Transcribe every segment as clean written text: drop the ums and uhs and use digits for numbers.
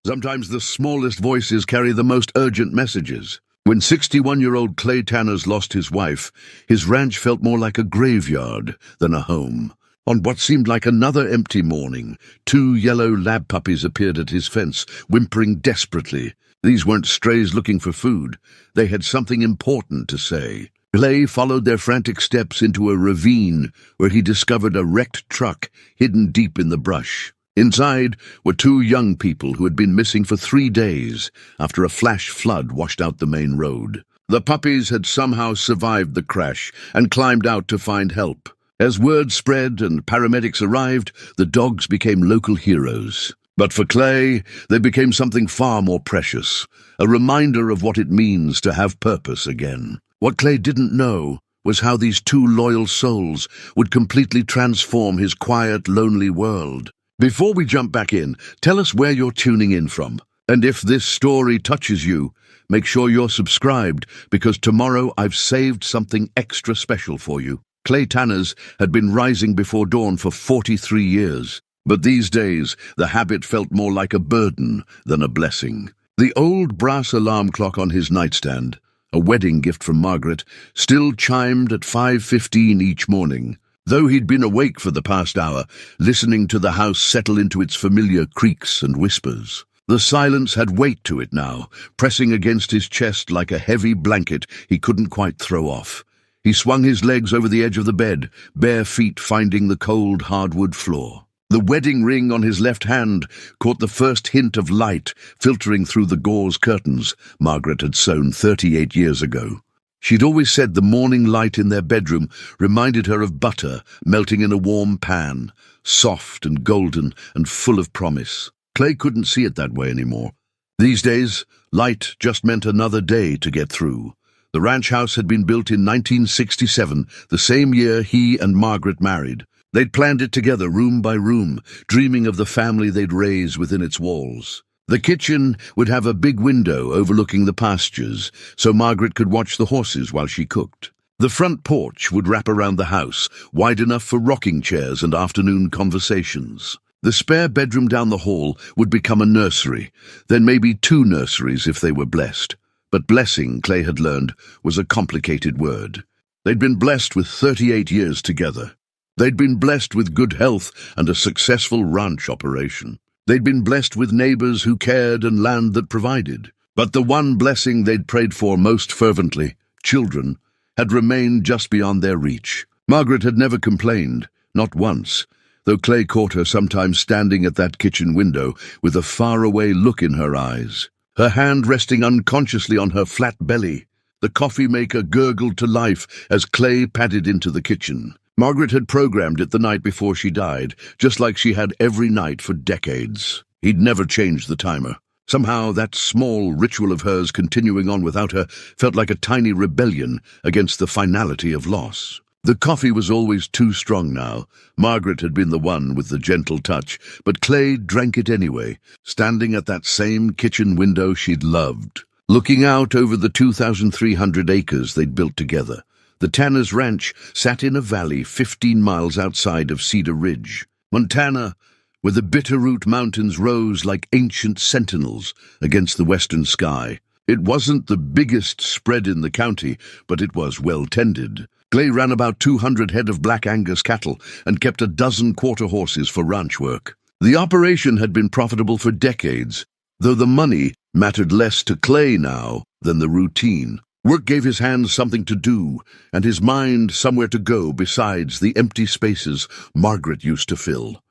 Sometimes the smallest voices carry the most urgent messages. When 61-year-old Clay Tanners lost his wife, his ranch felt more like a graveyard than a home. On what seemed like another empty morning, 2 yellow lab puppies appeared at his fence, whimpering desperately. These weren't strays looking for food. They had something important to say. Clay followed their frantic steps into a ravine where he discovered a wrecked truck hidden deep in the brush. Inside were 2 young people who had been missing for 3 days after a flash flood washed out the main road. The puppies had somehow survived the crash and climbed out to find help. As word spread and paramedics arrived, the dogs became local heroes. But for Clay, they became something far more precious, a reminder of what it means to have purpose again. What Clay didn't know was how these 2 loyal souls would completely transform his quiet, lonely world. Before we jump back in, tell us where you're tuning in from. And if this story touches you, make sure you're subscribed, because tomorrow I've saved something extra special for you. Clay Tanners had been rising before dawn for 43 years, but these days the habit felt more like a burden than a blessing. The old brass alarm clock on his nightstand, a wedding gift from Margaret, still chimed at 5:15 each morning. Though he'd been awake for the past hour, listening to the house settle into its familiar creaks and whispers. The silence had weight to it now, pressing against his chest like a heavy blanket he couldn't quite throw off. He swung his legs over the edge of the bed, bare feet finding the cold hardwood floor. The wedding ring on his left hand caught the first hint of light filtering through the gauze curtains Margaret had sewn 38 years ago. She'd always said the morning light in their bedroom reminded her of butter melting in a warm pan, soft and golden and full of promise. Clay couldn't see it that way anymore. These days, light just meant another day to get through. The ranch house had been built in 1967, the same year he and Margaret married. They'd planned it together, room by room, dreaming of the family they'd raise within its walls. The kitchen would have a big window overlooking the pastures, so Margaret could watch the horses while she cooked. The front porch would wrap around the house, wide enough for rocking chairs and afternoon conversations. The spare bedroom down the hall would become a nursery, then maybe 2 nurseries if they were blessed. But blessing, Clay had learned, was a complicated word. They'd been blessed with 38 years together. They'd been blessed with good health and a successful ranch operation. They'd been blessed with neighbors who cared and land that provided. But the one blessing they'd prayed for most fervently, children, had remained just beyond their reach. Margaret had never complained, not once, though Clay caught her sometimes standing at that kitchen window with a faraway look in her eyes, her hand resting unconsciously on her flat belly. The coffee maker gurgled to life as Clay padded into the kitchen. Margaret had programmed it the night before she died, just like she had every night for decades. He'd never changed the timer. Somehow that small ritual of hers continuing on without her felt like a tiny rebellion against the finality of loss. The coffee was always too strong now. Margaret had been the one with the gentle touch, but Clay drank it anyway, standing at that same kitchen window she'd loved, looking out over the 2,300 acres they'd built together. The Tanners' ranch sat in a valley 15 miles outside of Cedar Ridge, Montana, where the Bitterroot Mountains rose like ancient sentinels against the western sky. It wasn't the biggest spread in the county, but it was well tended. Clay ran about 200 head of Black Angus cattle and kept a dozen quarter horses for ranch work. The operation had been profitable for decades, though the money mattered less to Clay now than the routine. Work gave his hands something to do, and his mind somewhere to go besides the empty spaces Margaret used to fill.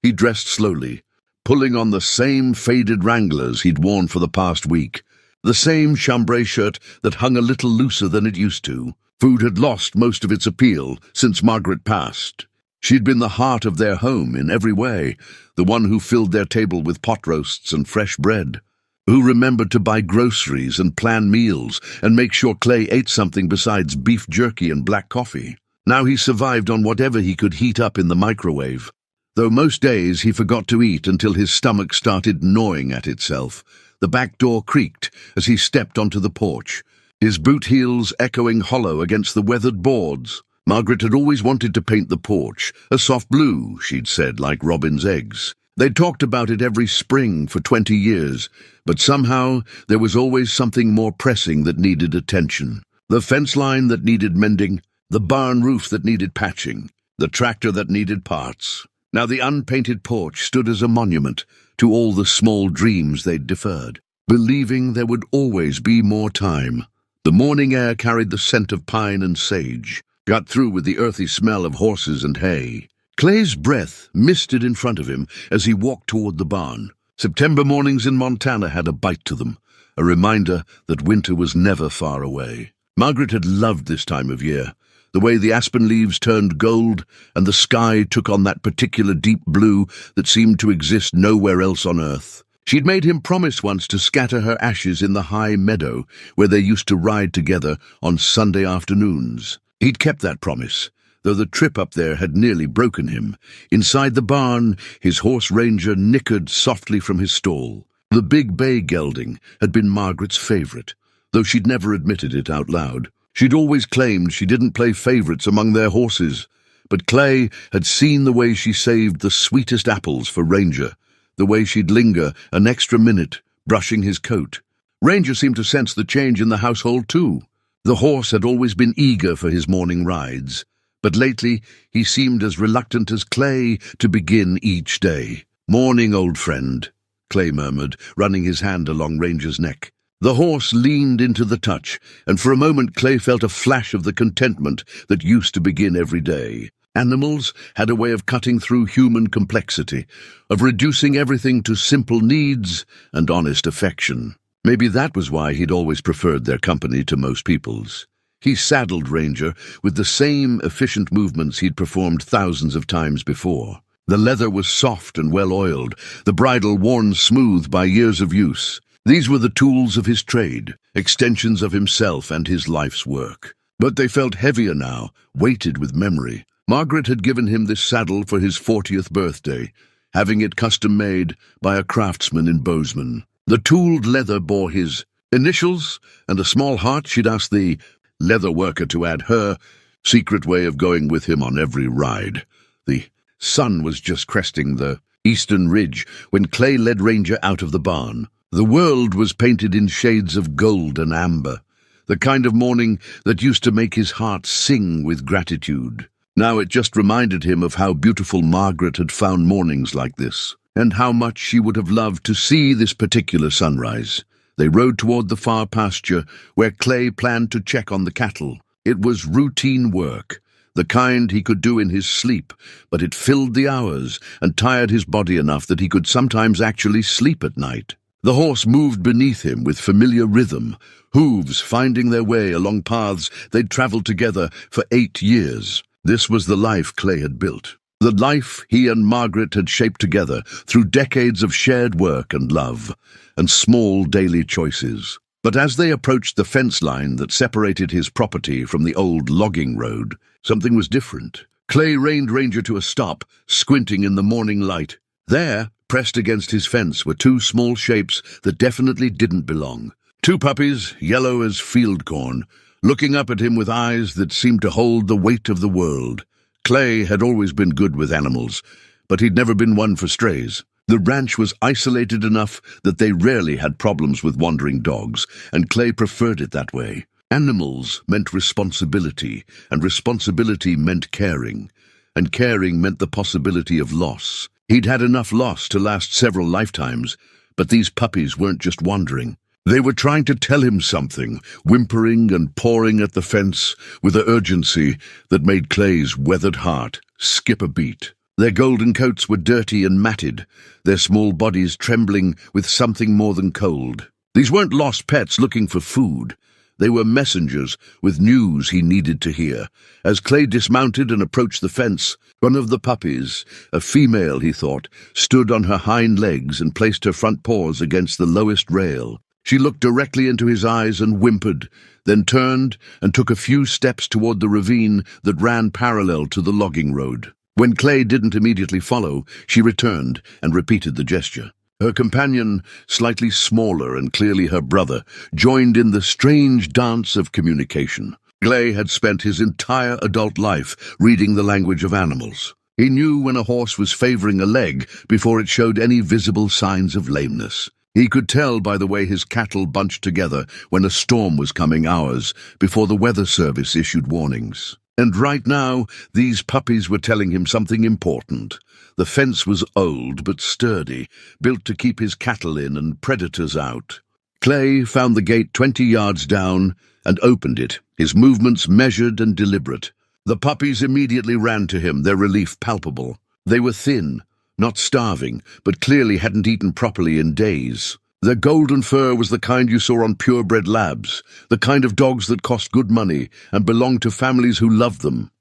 He dressed slowly, pulling on the same faded Wranglers he'd worn for the past week, the same chambray shirt that hung a little looser than it used to. Food had lost most of its appeal since Margaret passed. She'd been the heart of their home in every way, the one who filled their table with pot roasts and fresh bread, who remembered to buy groceries and plan meals and make sure Clay ate something besides beef jerky and black coffee. Now he survived on whatever he could heat up in the microwave, though most days he forgot to eat until his stomach started gnawing at itself. The back door creaked as he stepped onto the porch, his boot heels echoing hollow against the weathered boards. Margaret had always wanted to paint the porch, a soft blue, she'd said, like robin's eggs. They'd talked about it every spring for 20 years, but somehow there was always something more pressing that needed attention. The fence line that needed mending, the barn roof that needed patching, the tractor that needed parts. Now the unpainted porch stood as a monument to all the small dreams they'd deferred, believing there would always be more time. The morning air carried the scent of pine and sage, got through with the earthy smell of horses and hay. Clay's breath misted in front of him as he walked toward the barn. September mornings in Montana had a bite to them, a reminder that winter was never far away. Margaret had loved this time of year, the way the aspen leaves turned gold and the sky took on that particular deep blue that seemed to exist nowhere else on earth. She'd made him promise once to scatter her ashes in the high meadow where they used to ride together on Sunday afternoons. He'd kept that promise, though the trip up there had nearly broken him. Inside the barn, his horse Ranger nickered softly from his stall. The big bay gelding had been Margaret's favorite, though she'd never admitted it out loud. She'd always claimed she didn't play favorites among their horses, but Clay had seen the way she saved the sweetest apples for Ranger, the way she'd linger an extra minute brushing his coat. Ranger seemed to sense the change in the household too. The horse had always been eager for his morning rides, but lately he seemed as reluctant as Clay to begin each day. "Morning, old friend," Clay murmured, running his hand along Ranger's neck. The horse leaned into the touch, and for a moment Clay felt a flash of the contentment that used to begin every day. Animals had a way of cutting through human complexity, of reducing everything to simple needs and honest affection. Maybe that was why he'd always preferred their company to most people's. He saddled Ranger with the same efficient movements he'd performed thousands of times before. The leather was soft and well-oiled, the bridle worn smooth by years of use. These were the tools of his trade, extensions of himself and his life's work. But they felt heavier now, weighted with memory. Margaret had given him this saddle for his 40th birthday, having it custom-made by a craftsman in Bozeman. The tooled leather bore his initials, and a small heart she'd asked the leather worker to add her secret way of going with him on every ride. The sun was just cresting the eastern ridge when Clay led Ranger out of the barn. The world was painted in shades of gold and amber, the kind of morning that used to make his heart sing with gratitude. Now it just reminded him of how beautiful Margaret had found mornings like this, and how much she would have loved to see this particular sunrise. They rode toward the far pasture, where Clay planned to check on the cattle. It was routine work, the kind he could do in his sleep, but it filled the hours and tired his body enough that he could sometimes actually sleep at night. The horse moved beneath him with familiar rhythm, hooves finding their way along paths they'd traveled together for 8 years. This was the life Clay had built, the life he and Margaret had shaped together through decades of shared work and love, and small daily choices. But as they approached the fence line that separated his property from the old logging road, something was different. Clay reined Ranger to a stop, squinting in the morning light. There, pressed against his fence, were 2 small shapes that definitely didn't belong. 2 puppies, yellow as field corn, looking up at him with eyes that seemed to hold the weight of the world. Clay had always been good with animals, but he'd never been one for strays. The ranch was isolated enough that they rarely had problems with wandering dogs, and Clay preferred it that way. Animals meant responsibility, and responsibility meant caring, and caring meant the possibility of loss. He'd had enough loss to last several lifetimes, but these puppies weren't just wandering. They were trying to tell him something, whimpering and pawing at the fence with an urgency that made Clay's weathered heart skip a beat. Their golden coats were dirty and matted, their small bodies trembling with something more than cold. These weren't lost pets looking for food. They were messengers with news he needed to hear. As Clay dismounted and approached the fence, one of the puppies, a female he thought, stood on her hind legs and placed her front paws against the lowest rail. She looked directly into his eyes and whimpered, then turned and took a few steps toward the ravine that ran parallel to the logging road. When Clay didn't immediately follow, she returned and repeated the gesture. Her companion, slightly smaller and clearly her brother, joined in the strange dance of communication. Clay had spent his entire adult life reading the language of animals. He knew when a horse was favoring a leg before it showed any visible signs of lameness. He could tell by the way his cattle bunched together when a storm was coming hours before the weather service issued warnings. And right now, these puppies were telling him something important. The fence was old but sturdy, built to keep his cattle in and predators out. Clay found the gate 20 yards down and opened it, his movements measured and deliberate. The puppies immediately ran to him, their relief palpable. They were thin, not starving, but clearly hadn't eaten properly in days. Their golden fur was the kind you saw on purebred labs, the kind of dogs that cost good money and belonged to families who loved them.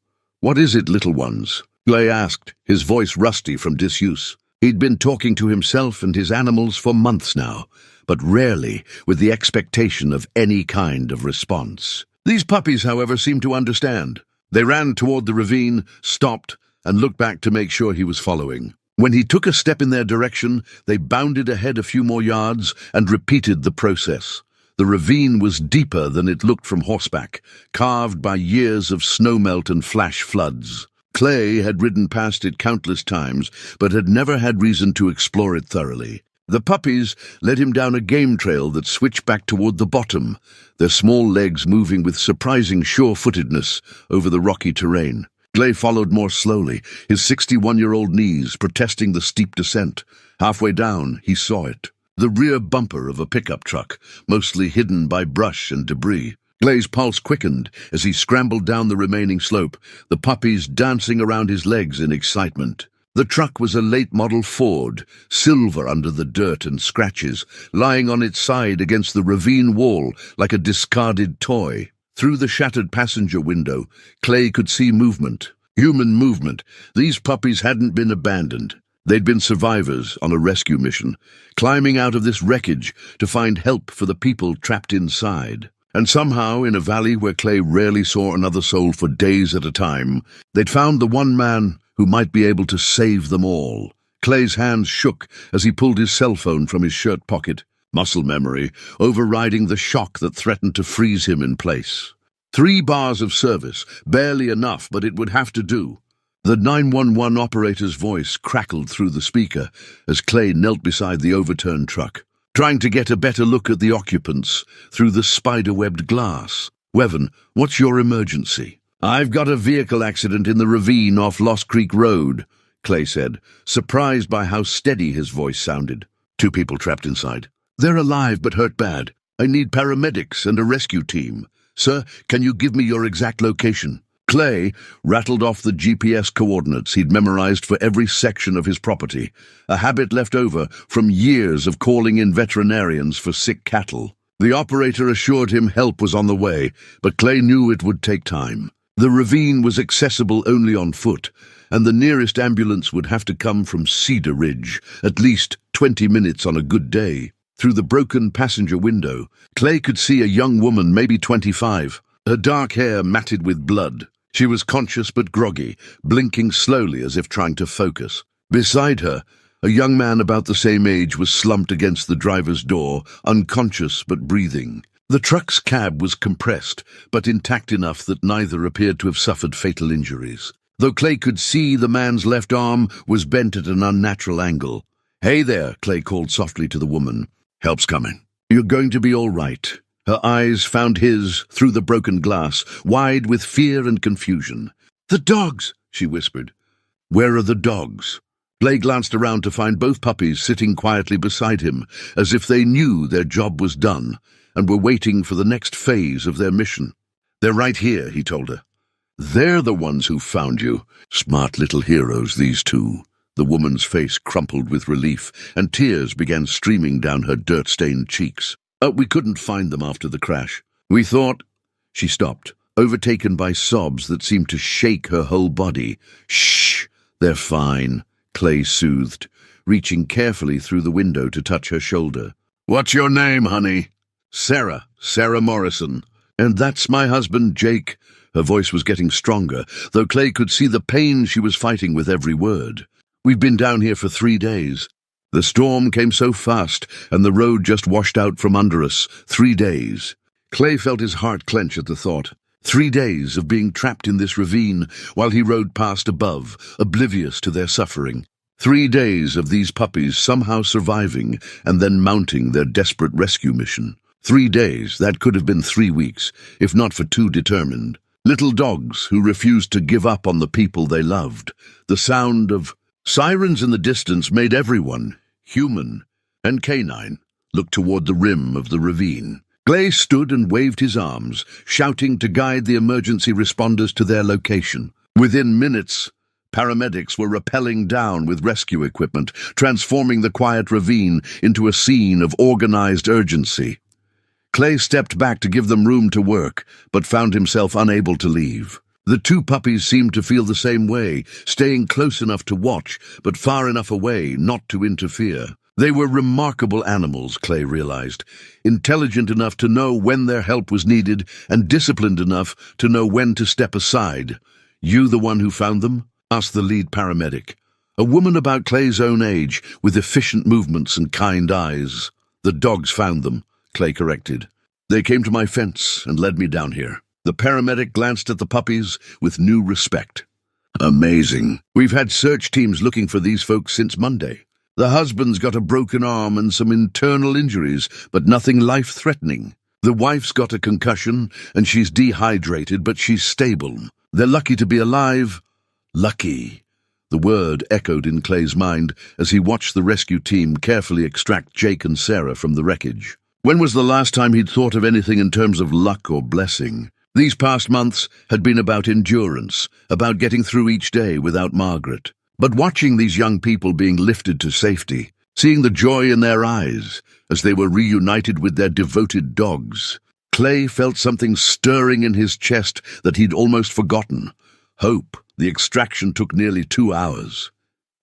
"What is it, little ones?" Clay asked, his voice rusty from disuse. He'd been talking to himself and his animals for months now, but rarely with the expectation of any kind of response. These puppies, however, seemed to understand. They ran toward the ravine, stopped, and looked back to make sure he was following. When he took a step in their direction, they bounded ahead a few more yards and repeated the process. The ravine was deeper than it looked from horseback, carved by years of snowmelt and flash floods. Clay had ridden past it countless times, but had never had reason to explore it thoroughly. The puppies led him down a game trail that switched back toward the bottom, their small legs moving with surprising sure-footedness over the rocky terrain. Clay followed more slowly, his 61-year-old knees protesting the steep descent. Halfway down, he saw it. The rear bumper of a pickup truck, mostly hidden by brush and debris. Clay's pulse quickened as he scrambled down the remaining slope, the puppies dancing around his legs in excitement. The truck was a late-model Ford, silver under the dirt and scratches, lying on its side against the ravine wall like a discarded toy. Through the shattered passenger window, Clay could see movement. Human movement. These puppies hadn't been abandoned. They'd been survivors on a rescue mission, climbing out of this wreckage to find help for the people trapped inside. And somehow, in a valley where Clay rarely saw another soul for days at a time, they'd found the one man who might be able to save them all. Clay's hands shook as he pulled his cell phone from his shirt pocket. Muscle memory, overriding the shock that threatened to freeze him in place. 3 bars of service, barely enough, but it would have to do. The 911 operator's voice crackled through the speaker as Clay knelt beside the overturned truck, trying to get a better look at the occupants through the spider-webbed glass. "Wevan, what's your emergency?" "I've got a vehicle accident in the ravine off Lost Creek Road," Clay said, surprised by how steady his voice sounded. 2 people trapped inside. "They're alive but hurt bad. I need paramedics and a rescue team. Sir, can you give me your exact location?" Clay rattled off the GPS coordinates he'd memorized for every section of his property, a habit left over from years of calling in veterinarians for sick cattle. The operator assured him help was on the way, but Clay knew it would take time. The ravine was accessible only on foot, and the nearest ambulance would have to come from Cedar Ridge, at least 20 minutes on a good day. Through the broken passenger window, Clay could see a young woman, maybe 25, her dark hair matted with blood. She was conscious but groggy, blinking slowly as if trying to focus. Beside her, a young man about the same age was slumped against the driver's door, unconscious but breathing. The truck's cab was compressed, but intact enough that neither appeared to have suffered fatal injuries. Though Clay could see the man's left arm was bent at an unnatural angle. "Hey there," Clay called softly to the woman. "Help's coming. You're going to be all right." Her eyes found his through the broken glass, wide with fear and confusion. "The dogs," she whispered. "Where are the dogs?" Clay glanced around to find both puppies sitting quietly beside him, as if they knew their job was done and were waiting for the next phase of their mission. "They're right here," he told her. "They're the ones who found you. Smart little heroes, these 2. The woman's face crumpled with relief, and tears began streaming down her dirt-stained cheeks. We couldn't find them after the crash. We thought—" She stopped, overtaken by sobs that seemed to shake her whole body. "Shh, they're fine," Clay soothed, reaching carefully through the window to touch her shoulder. "What's your name, honey?" "Sarah Morrison. And that's my husband, Jake." Her voice was getting stronger, though Clay could see the pain she was fighting with every word. "We've been down here for 3 days. The storm came so fast, and the road just washed out from under us. 3 days. Clay felt his heart clench at the thought. 3 days of being trapped in this ravine while he rode past above, oblivious to their suffering. 3 days of these puppies somehow surviving and then mounting their desperate rescue mission. 3 days, that could have been 3 weeks, if not for two determined little dogs who refused to give up on the people they loved. The sound of sirens in the distance made everyone, human and canine, look toward the rim of the ravine. Clay stood and waved his arms, shouting to guide the emergency responders to their location. Within minutes, paramedics were rappelling down with rescue equipment, transforming the quiet ravine into a scene of organized urgency. Clay stepped back to give them room to work, but found himself unable to leave. The two puppies seemed to feel the same way, staying close enough to watch, but far enough away not to interfere. They were remarkable animals, Clay realized, intelligent enough to know when their help was needed and disciplined enough to know when to step aside. "You the one who found them?" asked the lead paramedic, a woman about Clay's own age, with efficient movements and kind eyes. "The dogs found them," Clay corrected. "They came to my fence and led me down here." The paramedic glanced at the puppies with new respect. "Amazing. We've had search teams looking for these folks since Monday. The husband's got a broken arm and some internal injuries, but nothing life-threatening. The wife's got a concussion and she's dehydrated, but she's stable. They're lucky to be alive." Lucky. The word echoed in Clay's mind as he watched the rescue team carefully extract Jake and Sarah from the wreckage. When was the last time he'd thought of anything in terms of luck or blessing? These past months had been about endurance, about getting through each day without Margaret. But watching these young people being lifted to safety, seeing the joy in their eyes as they were reunited with their devoted dogs, Clay felt something stirring in his chest that he'd almost forgotten. Hope. The extraction took nearly 2 hours.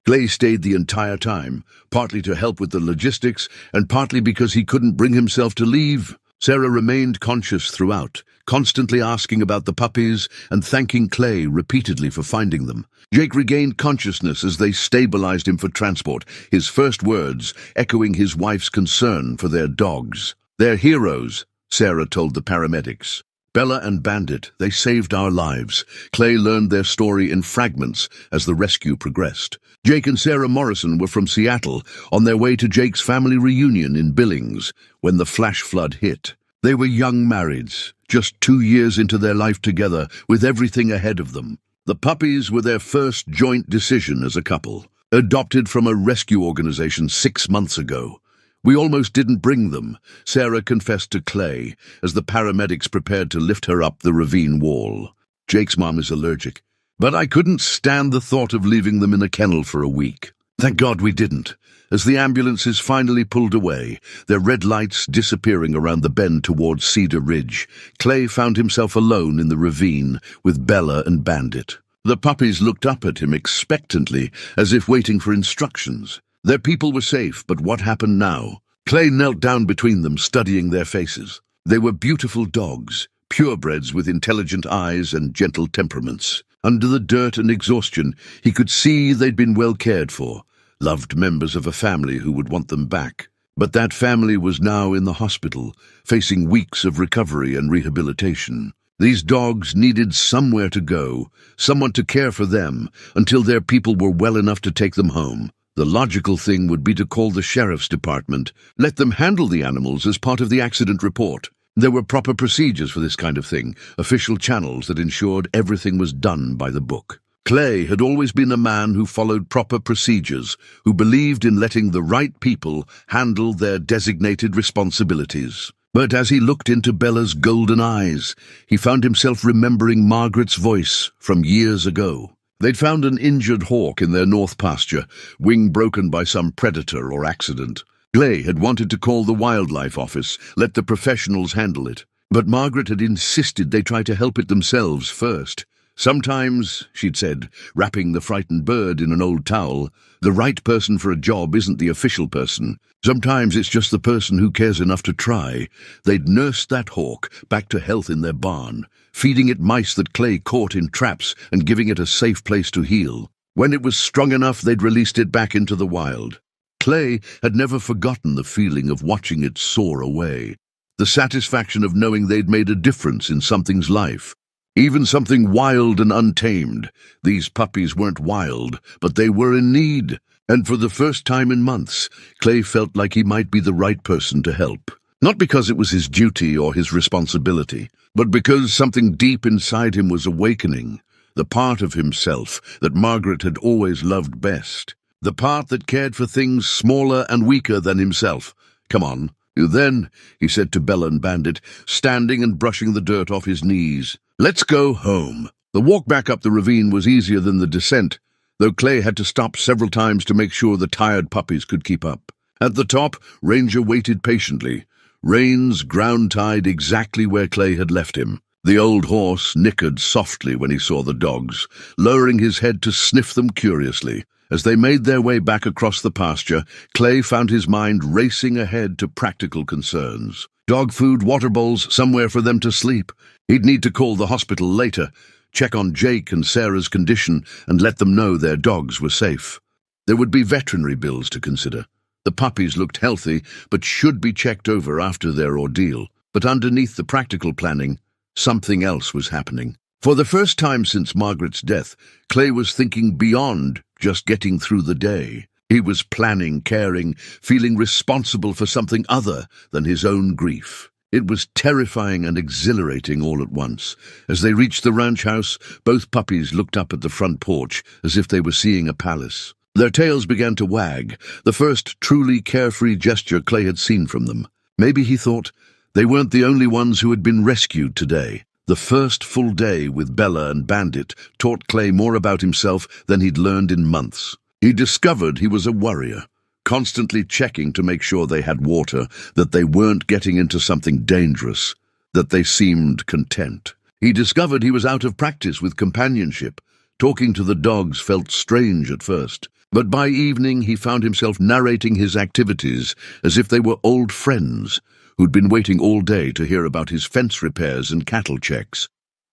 Clay stayed the entire time, partly to help with the logistics and partly because he couldn't bring himself to leave. Sarah remained conscious throughout, constantly asking about the puppies and thanking Clay repeatedly for finding them. Jake regained consciousness as they stabilized him for transport, his first words echoing his wife's concern for their dogs. "They're heroes," Sarah told the paramedics. "Bella and Bandit, they saved our lives." Clay learned their story in fragments as the rescue progressed. Jake and Sarah Morrison were from Seattle, on their way to Jake's family reunion in Billings, when the flash flood hit. They were young marrieds, just 2 years into their life together, with everything ahead of them. The puppies were their first joint decision as a couple, adopted from a rescue organization 6 months ago. "We almost didn't bring them," Sarah confessed to Clay as the paramedics prepared to lift her up the ravine wall. "Jake's mom is allergic, but I couldn't stand the thought of leaving them in a kennel for a week." Thank God we didn't. As the ambulances finally pulled away, their red lights disappearing around the bend towards Cedar Ridge, Clay found himself alone in the ravine with Bella and Bandit. The puppies looked up at him expectantly, as if waiting for instructions. Their people were safe, but what happened now? Clay knelt down between them, studying their faces. They were beautiful dogs, purebreds with intelligent eyes and gentle temperaments. Under the dirt and exhaustion, he could see they'd been well cared for, loved members of a family who would want them back. But that family was now in the hospital, facing weeks of recovery and rehabilitation. These dogs needed somewhere to go, someone to care for them, until their people were well enough to take them home. The logical thing would be to call the sheriff's department, let them handle the animals as part of the accident report. There were proper procedures for this kind of thing, official channels that ensured everything was done by the book. Clay had always been a man who followed proper procedures, who believed in letting the right people handle their designated responsibilities. But as he looked into Bella's golden eyes, he found himself remembering Margaret's voice from years ago. They'd found an injured hawk in their north pasture, wing broken by some predator or accident. Clay had wanted to call the wildlife office, let the professionals handle it. But Margaret had insisted they try to help it themselves first. "Sometimes," she'd said, wrapping the frightened bird in an old towel, "the right person for a job isn't the official person. Sometimes it's just the person who cares enough to try." They'd nursed that hawk back to health in their barn, feeding it mice that Clay caught in traps and giving it a safe place to heal. When it was strong enough, they'd released it back into the wild. Clay had never forgotten the feeling of watching it soar away, the satisfaction of knowing they'd made a difference in something's life. even something wild and untamed. These puppies weren't wild, but they were in need. And for the first time in months, Clay felt like he might be the right person to help. Not because it was his duty or his responsibility, but because something deep inside him was awakening, the part of himself that Margaret had always loved best, the part that cared for things smaller and weaker than himself. "Come on." "Then," he said to Bella and Bandit, standing and brushing the dirt off his knees, "let's go home." The walk back up the ravine was easier than the descent, though Clay had to stop several times to make sure the tired puppies could keep up. At the top, Ranger waited patiently, reins ground-tied exactly where Clay had left him. The old horse nickered softly when he saw the dogs, lowering his head to sniff them curiously. As they made their way back across the pasture, Clay found his mind racing ahead to practical concerns. Dog food, water bowls, somewhere for them to sleep. He'd need to call the hospital later, check on Jake and Sarah's condition, and let them know their dogs were safe. There would be veterinary bills to consider. The puppies looked healthy, but should be checked over after their ordeal. But underneath the practical planning, something else was happening. For the first time since Margaret's death, Clay was thinking beyond just getting through the day. He was planning, caring, feeling responsible for something other than his own grief. It was terrifying and exhilarating all at once. As they reached the ranch house, both puppies looked up at the front porch as if they were seeing a palace. Their tails began to wag, the first truly carefree gesture Clay had seen from them. Maybe, he thought, they weren't the only ones who had been rescued today. The first full day with Bella and Bandit taught Clay more about himself than he'd learned in months. He discovered he was a worrier, constantly checking to make sure they had water, that they weren't getting into something dangerous, that they seemed content. He discovered he was out of practice with companionship. Talking to the dogs felt strange at first, but by evening he found himself narrating his activities as if they were old friends who'd been waiting all day to hear about his fence repairs and cattle checks.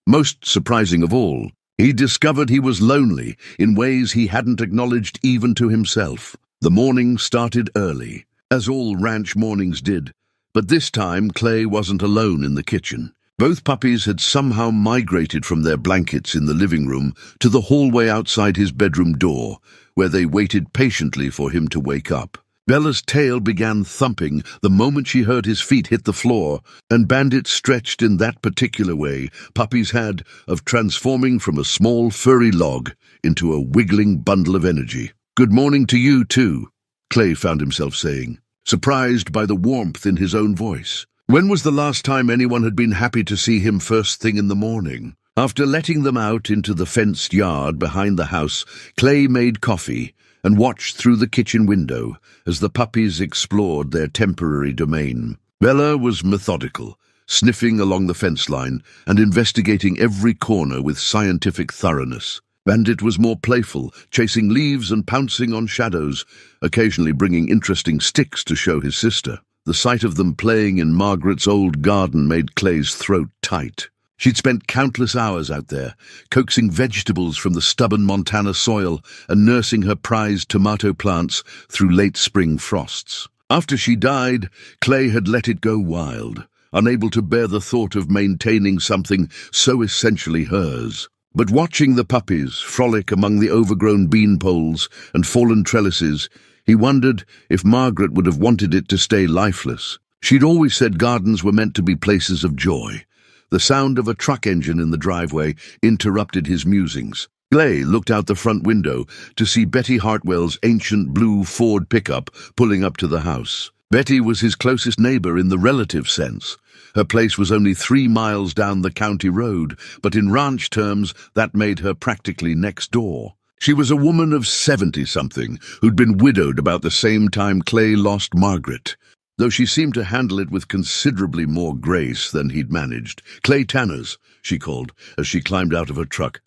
Most surprising of all, he discovered he was lonely in ways he hadn't acknowledged even to himself. The morning started early, as all ranch mornings did, but this time Clay wasn't alone in the kitchen. Both puppies had somehow migrated from their blankets in the living room to the hallway outside his bedroom door, where they waited patiently for him to wake up. Bella's tail began thumping the moment she heard his feet hit the floor, and Bandit stretched in that particular way puppies had of transforming from a small furry log into a wiggling bundle of energy. "Good morning to you, too," Clay found himself saying, surprised by the warmth in his own voice. When was the last time anyone had been happy to see him first thing in the morning? After letting them out into the fenced yard behind the house, Clay made coffee and watched through the kitchen window as the puppies explored their temporary domain. Bella was methodical, sniffing along the fence line and investigating every corner with scientific thoroughness. Bandit was more playful, chasing leaves and pouncing on shadows, occasionally bringing interesting sticks to show his sister. The sight of them playing in Margaret's old garden made Clay's throat tight. She'd spent countless hours out there, coaxing vegetables from the stubborn Montana soil and nursing her prized tomato plants through late spring frosts. After she died, Clay had let it go wild, unable to bear the thought of maintaining something so essentially hers. But watching the puppies frolic among the overgrown bean poles and fallen trellises, he wondered if Margaret would have wanted it to stay lifeless. She'd always said gardens were meant to be places of joy. The sound of a truck engine in the driveway interrupted his musings. Clay looked out the front window to see Betty Hartwell's ancient blue Ford pickup pulling up to the house. Betty was his closest neighbor in the relative sense. Her place was only 3 miles down the county road, but in ranch terms that made her practically next door. She was a woman of 70-something who'd been widowed about the same time Clay lost Margaret, though she seemed to handle it with considerably more grace than he'd managed. "Clay Tanners," she called as she climbed out of her truck,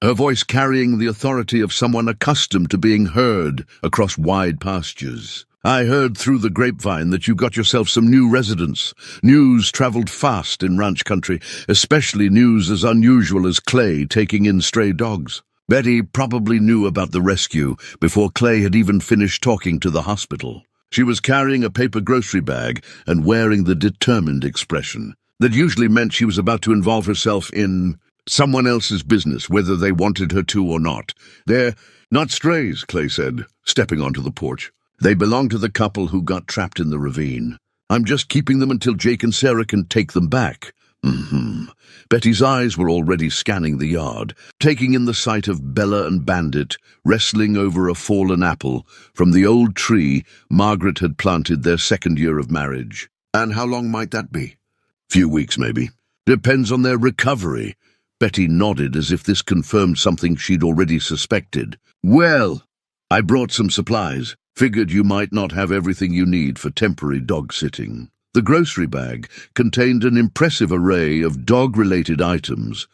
her voice carrying the authority of someone accustomed to being heard across wide pastures. "I heard through the grapevine that you got yourself some new residents. News traveled fast in ranch country, especially news as unusual as Clay taking in stray dogs." Betty probably knew about the rescue before Clay had even finished talking to the hospital. She was carrying a paper grocery bag and wearing the determined expression that usually meant she was about to involve herself in Someone else's business, whether they wanted her to or not. They're not strays, Clay said, stepping onto the porch. They belong to the couple who got trapped in the ravine. I'm just keeping them until Jake and Sarah can take them back. Betty's eyes were already scanning the yard, taking in the sight of Bella and Bandit wrestling over a fallen apple from the old tree Margaret had planted their second year of marriage. And how long might that be? Few weeks, maybe. Depends on their recovery. Betty nodded as if this confirmed something she'd already suspected. Well, I brought some supplies. Figured you might not have everything you need for temporary dog sitting. The grocery bag contained an impressive array of dog-related items: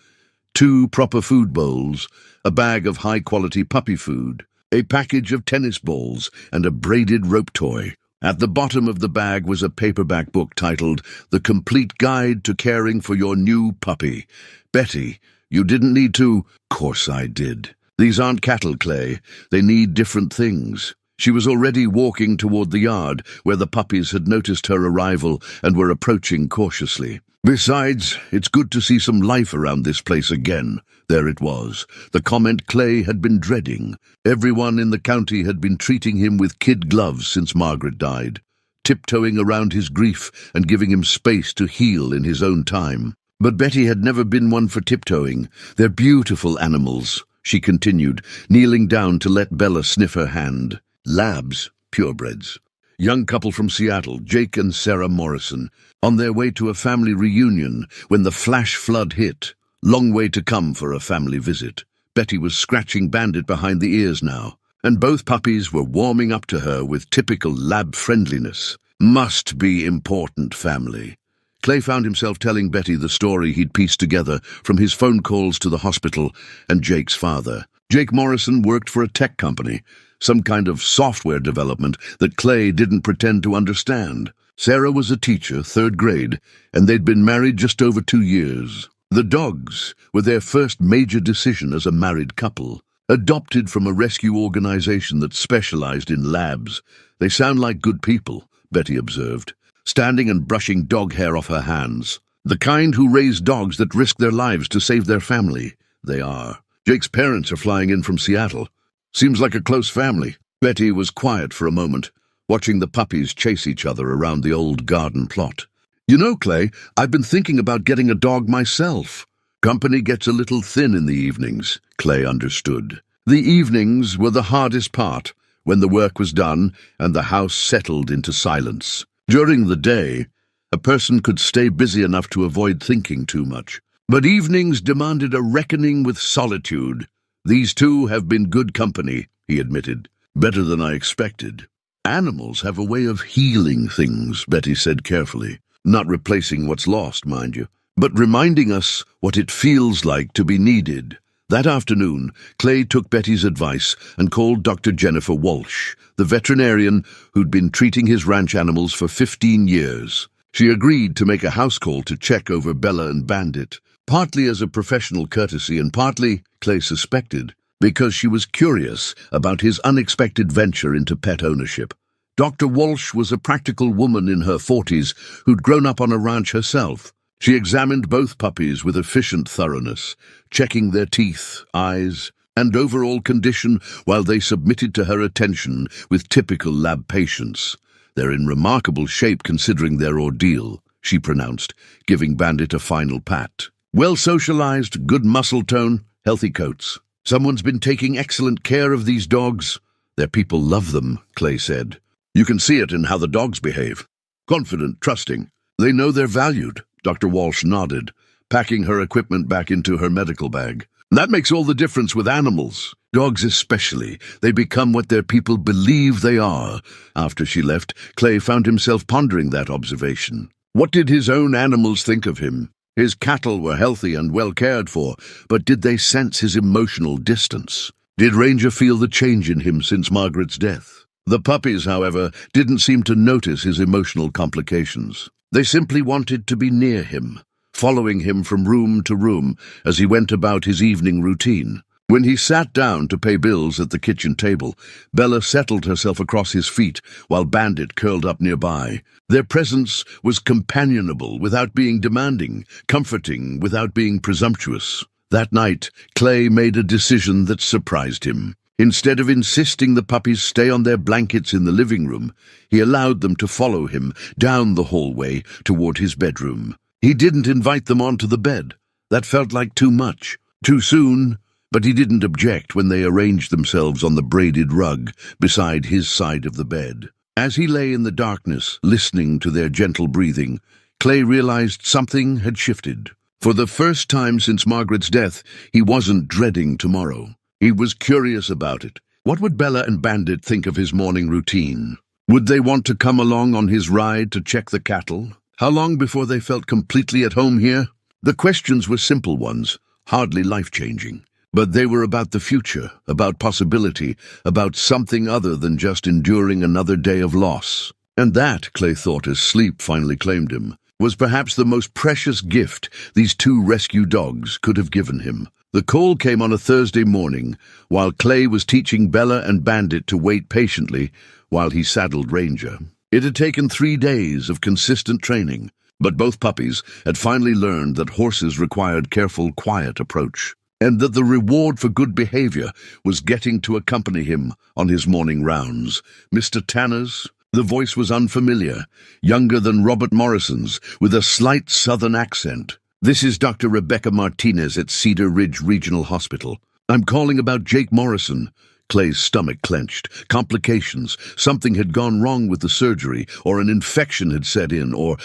2 proper food bowls, a bag of high-quality puppy food, a package of tennis balls, and a braided rope toy. At the bottom of the bag was a paperback book titled The Complete Guide to Caring for Your New Puppy. Betty, you didn't need to. Course I did. These aren't cattle, Clay. They need different things. She was already walking toward the yard, where the puppies had noticed her arrival and were approaching cautiously. Besides, it's good to see some life around this place again. There it was, the comment Clay had been dreading. Everyone in the county had been treating him with kid gloves since Margaret died, tiptoeing around his grief and giving him space to heal in his own time. But Betty had never been one for tiptoeing. They're beautiful animals, she continued, kneeling down to let Bella sniff her hand. Labs, purebreds. Young couple from Seattle, Jake and Sarah Morrison, on their way to a family reunion when the flash flood hit. Long way to come for a family visit. Betty was scratching Bandit behind the ears now, and both puppies were warming up to her with typical lab friendliness. Must be important family. Clay found himself telling Betty the story he'd pieced together from his phone calls to the hospital and Jake's father. Jake Morrison worked for a tech company, some kind of software development that Clay didn't pretend to understand. Sarah was a teacher, 3rd grade, and they'd been married just over 2 years. The dogs were their first major decision as a married couple, adopted from a rescue organization that specialized in labs. They sound like good people, Betty observed, standing and brushing dog hair off her hands. The kind who raise dogs that risk their lives to save their family. They are. Jake's parents are flying in from Seattle. Seems like a close family. Betty was quiet for a moment, watching the puppies chase each other around the old garden plot. You know, Clay, I've been thinking about getting a dog myself. Company gets a little thin in the evenings, Clay understood. The evenings were the hardest part, when the work was done and the house settled into silence. During the day, a person could stay busy enough to avoid thinking too much. But evenings demanded a reckoning with solitude. These two have been good company, he admitted. Better than I expected. Animals have a way of healing things, Betty said carefully. Not replacing what's lost, mind you, but reminding us what it feels like to be needed. That afternoon, Clay took Betty's advice and called Dr. Jennifer Walsh, the veterinarian who'd been treating his ranch animals for 15 years. She agreed to make a house call to check over Bella and Bandit, partly as a professional courtesy and partly, Clay suspected, because she was curious about his unexpected venture into pet ownership. Dr. Walsh was a practical woman in her 40s who'd grown up on a ranch herself. She examined both puppies with efficient thoroughness, checking their teeth, eyes, and overall condition while they submitted to her attention with typical lab patience. They're in remarkable shape considering their ordeal, she pronounced, giving Bandit a final pat. Well socialized, good muscle tone, healthy coats. Someone's been taking excellent care of these dogs. Their people love them, Clay said. You can see it in how the dogs behave. Confident, trusting. They know they're valued, Dr. Walsh nodded, packing her equipment back into her medical bag. That makes all the difference with animals. Dogs especially. They become what their people believe they are. After she left, Clay found himself pondering that observation. What did his own animals think of him? His cattle were healthy and well cared for, but did they sense his emotional distance? Did Ranger feel the change in him since Margaret's death? The puppies, however, didn't seem to notice his emotional complications. They simply wanted to be near him, following him from room to room as he went about his evening routine. When he sat down to pay bills at the kitchen table, Bella settled herself across his feet while Bandit curled up nearby. Their presence was companionable without being demanding, comforting without being presumptuous. That night, Clay made a decision that surprised him. Instead of insisting the puppies stay on their blankets in the living room, he allowed them to follow him down the hallway toward his bedroom. He didn't invite them onto the bed. That felt like too much, too soon, but he didn't object when they arranged themselves on the braided rug beside his side of the bed. As he lay in the darkness, listening to their gentle breathing, Clay realized something had shifted. For the first time since Margaret's death, he wasn't dreading tomorrow. He was curious about it. What would Bella and Bandit think of his morning routine? Would they want to come along on his ride to check the cattle? How long before they felt completely at home here? The questions were simple ones, hardly life-changing. But they were about the future, about possibility, about something other than just enduring another day of loss. And that, Clay thought as sleep finally claimed him, was perhaps the most precious gift these two rescue dogs could have given him. The call came on a Thursday morning, while Clay was teaching Bella and Bandit to wait patiently while he saddled Ranger. It had taken 3 days of consistent training, but both puppies had finally learned that horses required careful, quiet approach, and that the reward for good behavior was getting to accompany him on his morning rounds. Mr. Tanner's. The voice was unfamiliar, younger than Robert Morrison's, with a slight southern accent. "This is Dr. Rebecca Martinez at Cedar Ridge Regional Hospital. I'm calling about Jake Morrison." Clay's stomach clenched. Complications. Something had gone wrong with the surgery, or an infection had set in, or...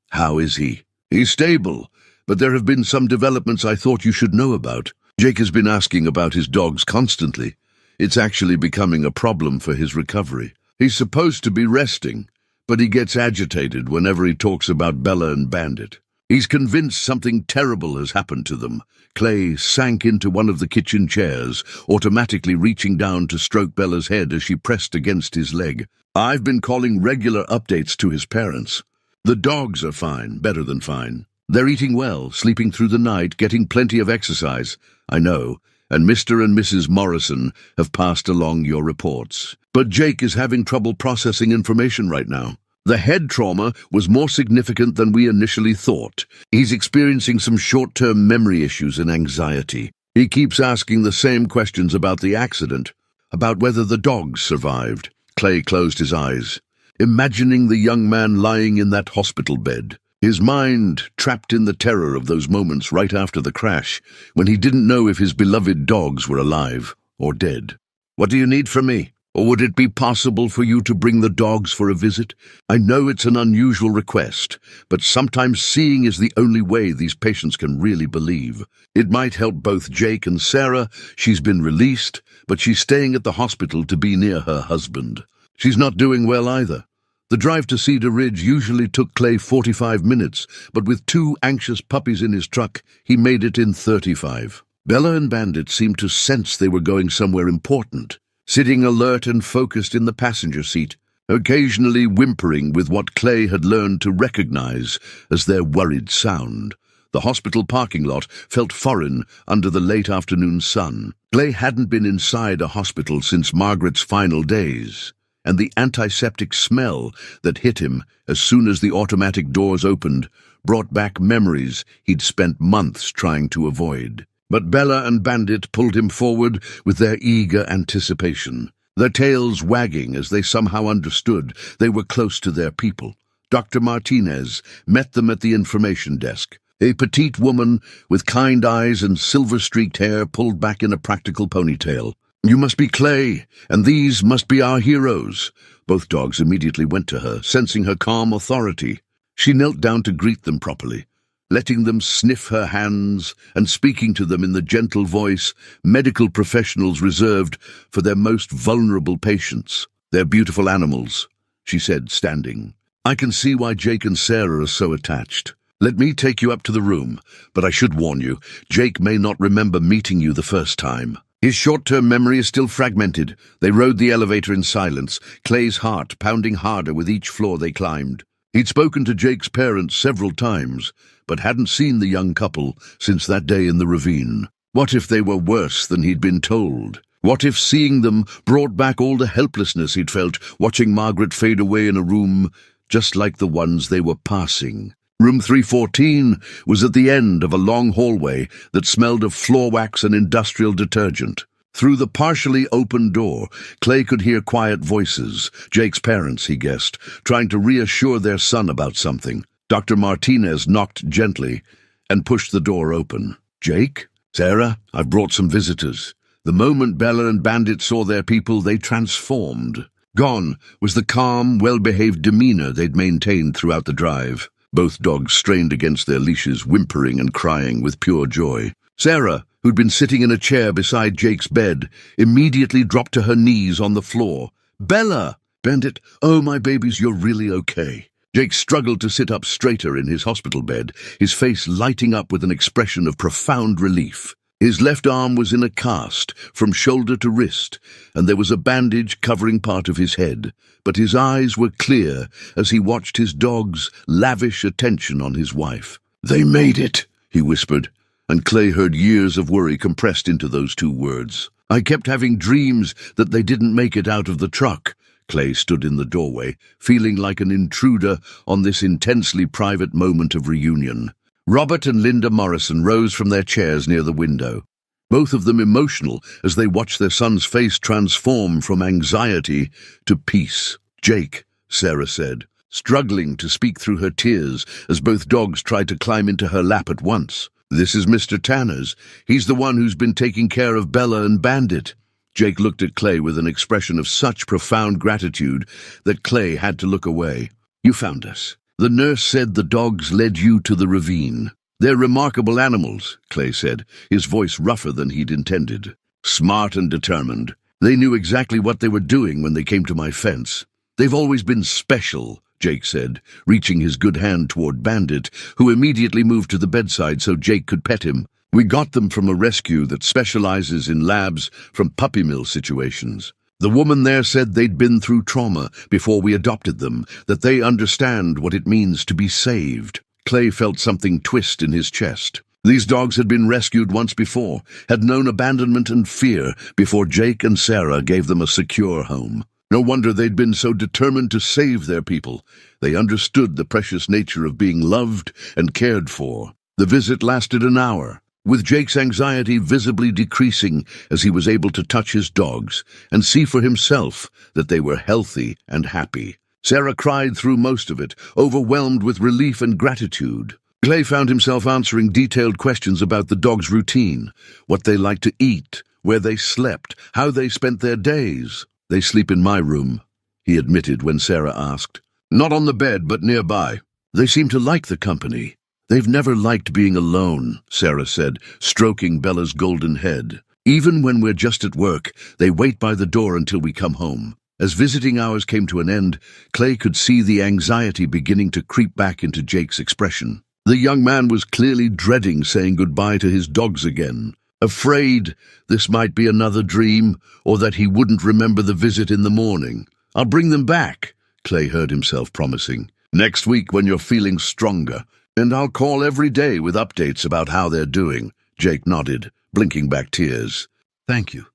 "How is he?" "He's stable, but there have been some developments I thought you should know about. Jake has been asking about his dogs constantly. It's actually becoming a problem for his recovery. He's supposed to be resting, but he gets agitated whenever he talks about Bella and Bandit. He's convinced something terrible has happened to them." Clay sank into one of the kitchen chairs, automatically reaching down to stroke Bella's head as she pressed against his leg. "I've been calling regular updates to his parents. The dogs are fine, better than fine. They're eating well, sleeping through the night, getting plenty of exercise. I know, and Mr. and Mrs. Morrison have passed along your reports. But Jake is having trouble processing information right now. The head trauma was more significant than we initially thought. He's experiencing some short-term memory issues and anxiety. He keeps asking the same questions about the accident, about whether the dogs survived." Clay closed his eyes, imagining the young man lying in that hospital bed, his mind trapped in the terror of those moments right after the crash, when he didn't know if his beloved dogs were alive or dead. "What do you need from me? Or would it be possible for you to bring the dogs for a visit? I know it's an unusual request, but sometimes seeing is the only way these patients can really believe. It might help both Jake and Sarah. She's been released, but she's staying at the hospital to be near her husband. She's not doing well either." The drive to Cedar Ridge usually took Clay 45 minutes, but with 2 anxious puppies in his truck, he made it in 35. Bella and Bandit seemed to sense they were going somewhere important, sitting alert and focused in the passenger seat, occasionally whimpering with what Clay had learned to recognize as their worried sound. The hospital parking lot felt foreign under the late afternoon sun. Clay hadn't been inside a hospital since Margaret's final days, and the antiseptic smell that hit him as soon as the automatic doors opened brought back memories he'd spent months trying to avoid. But Bella and Bandit pulled him forward with their eager anticipation, their tails wagging as they somehow understood they were close to their people. Dr. Martinez met them at the information desk, a petite woman with kind eyes and silver-streaked hair pulled back in a practical ponytail. "You must be Clay, and these must be our heroes." Both dogs immediately went to her, sensing her calm authority. She knelt down to greet them properly, letting them sniff her hands and speaking to them in the gentle voice medical professionals reserved for their most vulnerable patients. "They're beautiful animals," she said, standing. "I can see why Jake and Sarah are so attached. Let me take you up to the room, but I should warn you, Jake may not remember meeting you the first time. His short-term memory is still fragmented." They rode the elevator in silence, Clay's heart pounding harder with each floor they climbed. He'd spoken to Jake's parents several times, but hadn't seen the young couple since that day in the ravine. What if they were worse than he'd been told? What if seeing them brought back all the helplessness he'd felt watching Margaret fade away in a room just like the ones they were passing? Room 314 was at the end of a long hallway that smelled of floor wax and industrial detergent. Through the partially open door, Clay could hear quiet voices, Jake's parents, he guessed, trying to reassure their son about something. Dr. Martinez knocked gently and pushed the door open. "Jake? Sarah, I've brought some visitors." The moment Bella and Bandit saw their people, they transformed. Gone was the calm, well-behaved demeanor they'd maintained throughout the drive. Both dogs strained against their leashes, whimpering and crying with pure joy. Sarah, who'd been sitting in a chair beside Jake's bed, immediately dropped to her knees on the floor. "Bella!" "Bandit, oh my babies, you're really okay." Jake struggled to sit up straighter in his hospital bed, his face lighting up with an expression of profound relief. His left arm was in a cast, from shoulder to wrist, and there was a bandage covering part of his head, but his eyes were clear as he watched his dog's lavish attention on his wife. "They made it," he whispered, and Clay heard years of worry compressed into those two words. "I kept having dreams that they didn't make it out of the truck." Clay stood in the doorway, feeling like an intruder on this intensely private moment of reunion. Robert and Linda Morrison rose from their chairs near the window, both of them emotional as they watched their son's face transform from anxiety to peace. "Jake," Sarah said, struggling to speak through her tears as both dogs tried to climb into her lap at once. "This is Mr. Tanner's. He's the one who's been taking care of Bella and Bandit." Jake looked at Clay with an expression of such profound gratitude that Clay had to look away. "You found us. The nurse said the dogs led you to the ravine." "They're remarkable animals," Clay said, his voice rougher than he'd intended. "Smart and determined. They knew exactly what they were doing when they came to my fence. They've always been special," Jake said, reaching his good hand toward Bandit, who immediately moved to the bedside so Jake could pet him. "We got them from a rescue that specializes in labs from puppy mill situations. The woman there said they'd been through trauma before we adopted them, that they understand what it means to be saved." Clay felt something twist in his chest. These dogs had been rescued once before, had known abandonment and fear before Jake and Sarah gave them a secure home. No wonder they'd been so determined to save their people. They understood the precious nature of being loved and cared for. The visit lasted an hour, with Jake's anxiety visibly decreasing as he was able to touch his dogs and see for himself that they were healthy and happy. Sarah cried through most of it, overwhelmed with relief and gratitude. Clay found himself answering detailed questions about the dogs' routine, what they liked to eat, where they slept, how they spent their days. "They sleep in my room," he admitted when Sarah asked. "Not on the bed, but nearby. They seem to like the company." "They've never liked being alone," Sarah said, stroking Bella's golden head. "Even when we're just at work, they wait by the door until we come home." As visiting hours came to an end, Clay could see the anxiety beginning to creep back into Jake's expression. The young man was clearly dreading saying goodbye to his dogs again, afraid this might be another dream or that he wouldn't remember the visit in the morning. "I'll bring them back," Clay heard himself promising. "Next week when you're feeling stronger. And I'll call every day with updates about how they're doing." Jake nodded, blinking back tears. "Thank you.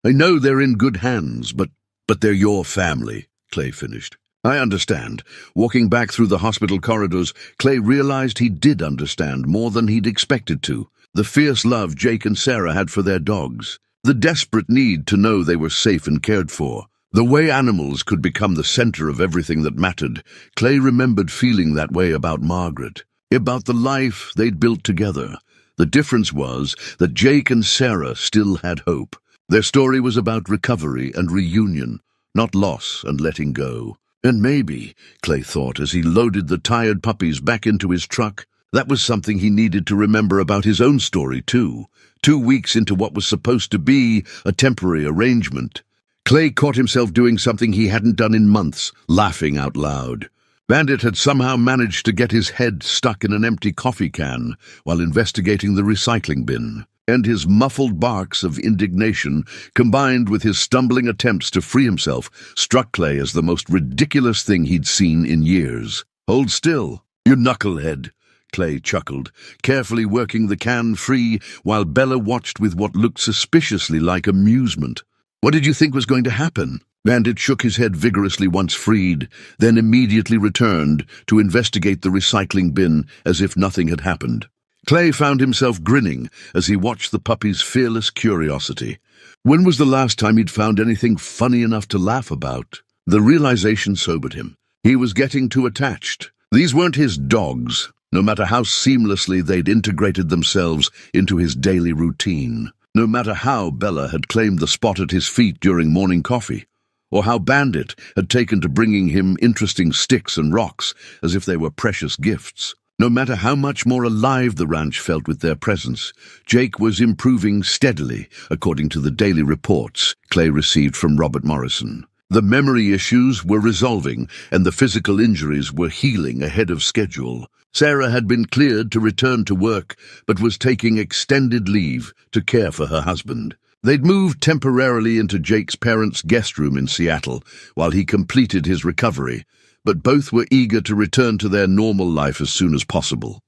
I know they're in good hands, but they're your family," Clay finished. "I understand." Walking back through the hospital corridors, Clay realized he did understand more than he'd expected to. The fierce love Jake and Sarah had for their dogs. The desperate need to know they were safe and cared for. The way animals could become the center of everything that mattered. Clay remembered feeling that way about Margaret, about the life they'd built together. The difference was that Jake and Sarah still had hope. Their story was about recovery and reunion, not loss and letting go. And maybe, Clay thought as he loaded the tired puppies back into his truck, that was something he needed to remember about his own story too. 2 weeks into what was supposed to be a temporary arrangement, Clay caught himself doing something he hadn't done in months, laughing out loud. Bandit had somehow managed to get his head stuck in an empty coffee can while investigating the recycling bin, and his muffled barks of indignation, combined with his stumbling attempts to free himself, struck Clay as the most ridiculous thing he'd seen in years. "Hold still, you knucklehead," Clay chuckled, carefully working the can free while Bella watched with what looked suspiciously like amusement. "What did you think was going to happen?" Bandit shook his head vigorously once freed, then immediately returned to investigate the recycling bin as if nothing had happened. Clay found himself grinning as he watched the puppy's fearless curiosity. When was the last time he'd found anything funny enough to laugh about? The realization sobered him. He was getting too attached. These weren't his dogs, no matter how seamlessly they'd integrated themselves into his daily routine. No matter how Bella had claimed the spot at his feet during morning coffee, or how Bandit had taken to bringing him interesting sticks and rocks as if they were precious gifts. No matter how much more alive the ranch felt with their presence, Jake was improving steadily, according to the daily reports Clay received from Robert Morrison. The memory issues were resolving, and the physical injuries were healing ahead of schedule. Sarah had been cleared to return to work, but was taking extended leave to care for her husband. They'd moved temporarily into Jake's parents' guest room in Seattle while he completed his recovery, but both were eager to return to their normal life as soon as possible.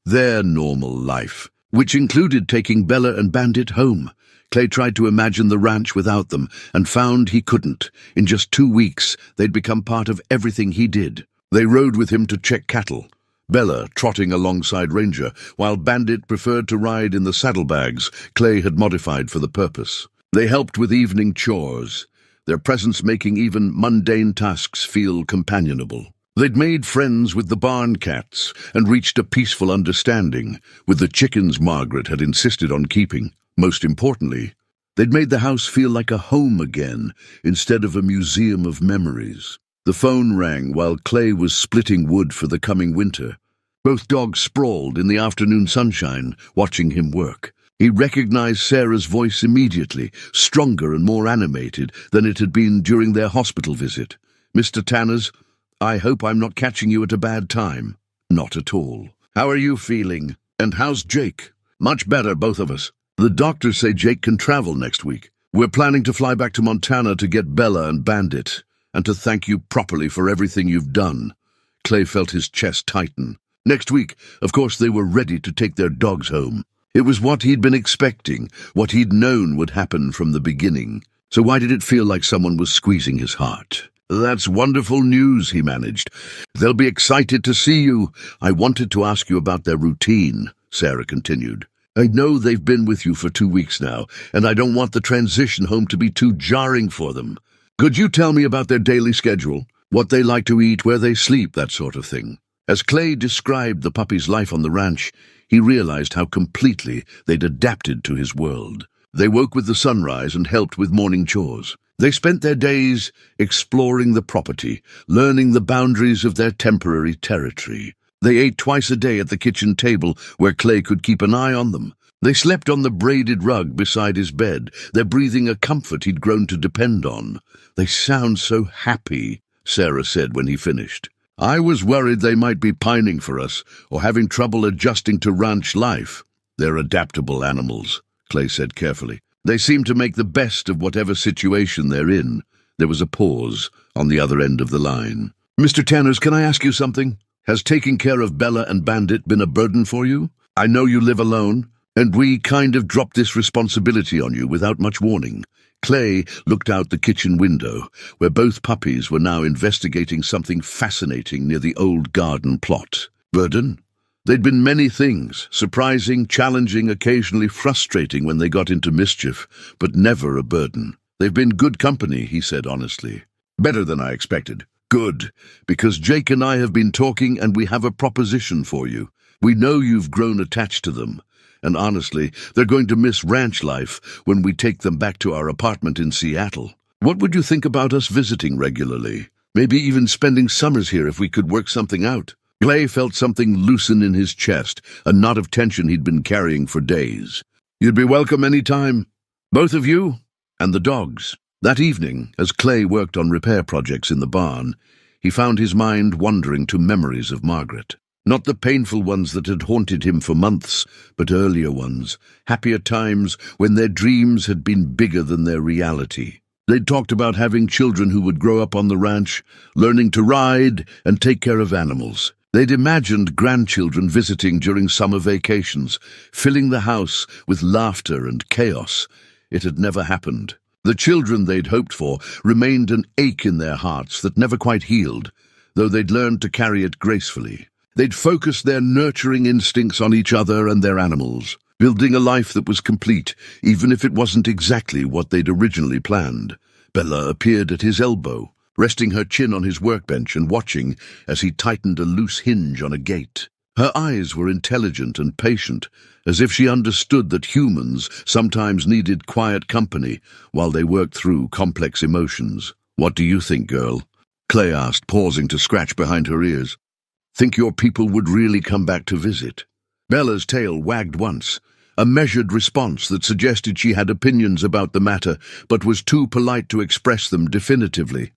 Their normal life, which included taking Bella and Bandit home. Clay tried to imagine the ranch without them and found he couldn't. In just 2 weeks, they'd become part of everything he did. They rode with him to check cattle, Bella trotting alongside Ranger, while Bandit preferred to ride in the saddlebags Clay had modified for the purpose. They helped with evening chores, their presence making even mundane tasks feel companionable. They'd made friends with the barn cats and reached a peaceful understanding with the chickens Margaret had insisted on keeping. Most importantly, they'd made the house feel like a home again instead of a museum of memories. The phone rang while Clay was splitting wood for the coming winter. Both dogs sprawled in the afternoon sunshine, watching him work. He recognized Sarah's voice immediately, stronger and more animated than it had been during their hospital visit. "Mr. Tanners, I hope I'm not catching you at a bad time." "Not at all. How are you feeling? And how's Jake?" "Much better, both of us. The doctors say Jake can travel next week. We're planning to fly back to Montana to get Bella and Bandit, and to thank you properly for everything you've done." Clay felt his chest tighten. Next week, of course, they were ready to take their dogs home. It was what he'd been expecting, what he'd known would happen from the beginning. So why did it feel like someone was squeezing his heart? "That's wonderful news," he managed. "They'll be excited to see you. I wanted to ask you about their routine," Sarah continued. "I know they've been with you for 2 weeks now, and I don't want the transition home to be too jarring for them. Could you tell me about their daily schedule? What they like to eat, where they sleep, that sort of thing?" As Clay described the puppy's life on the ranch, he realized how completely they'd adapted to his world. They woke with the sunrise and helped with morning chores. They spent their days exploring the property, learning the boundaries of their temporary territory. They ate twice a day at the kitchen table where Clay could keep an eye on them. They slept on the braided rug beside his bed, their breathing a comfort he'd grown to depend on. "They sound so happy," Sarah said when he finished. "I was worried they might be pining for us or having trouble adjusting to ranch life." "They're adaptable animals," Clay said carefully. "They seem to make the best of whatever situation they're in." There was a pause on the other end of the line. "Mr. Tanners, can I ask you something? Has taking care of Bella and Bandit been a burden for you? I know you live alone, and we kind of dropped this responsibility on you without much warning." Clay looked out the kitchen window, where both puppies were now investigating something fascinating near the old garden plot. "Burden? They'd been many things, surprising, challenging, occasionally frustrating when they got into mischief, but never a burden. They've been good company," he said honestly. "Better than I expected." "Good, because Jake and I have been talking and we have a proposition for you. We know you've grown attached to them. And honestly, they're going to miss ranch life when we take them back to our apartment in Seattle. What would you think about us visiting regularly? Maybe even spending summers here if we could work something out?" Clay felt something loosen in his chest, a knot of tension he'd been carrying for days. "You'd be welcome any time. Both of you and the dogs." That evening, as Clay worked on repair projects in the barn, he found his mind wandering to memories of Margaret. Not the painful ones that had haunted him for months, but earlier ones, happier times when their dreams had been bigger than their reality. They'd talked about having children who would grow up on the ranch, learning to ride and take care of animals. They'd imagined grandchildren visiting during summer vacations, filling the house with laughter and chaos. It had never happened. The children they'd hoped for remained an ache in their hearts that never quite healed, though they'd learned to carry it gracefully. They'd focused their nurturing instincts on each other and their animals, building a life that was complete, even if it wasn't exactly what they'd originally planned. Bella appeared at his elbow, resting her chin on his workbench and watching as he tightened a loose hinge on a gate. Her eyes were intelligent and patient, as if she understood that humans sometimes needed quiet company while they worked through complex emotions. "What do you think, girl?" Clay asked, pausing to scratch behind her ears. "Think your people would really come back to visit?" Bella's tail wagged once, a measured response that suggested she had opinions about the matter, but was too polite to express them definitively.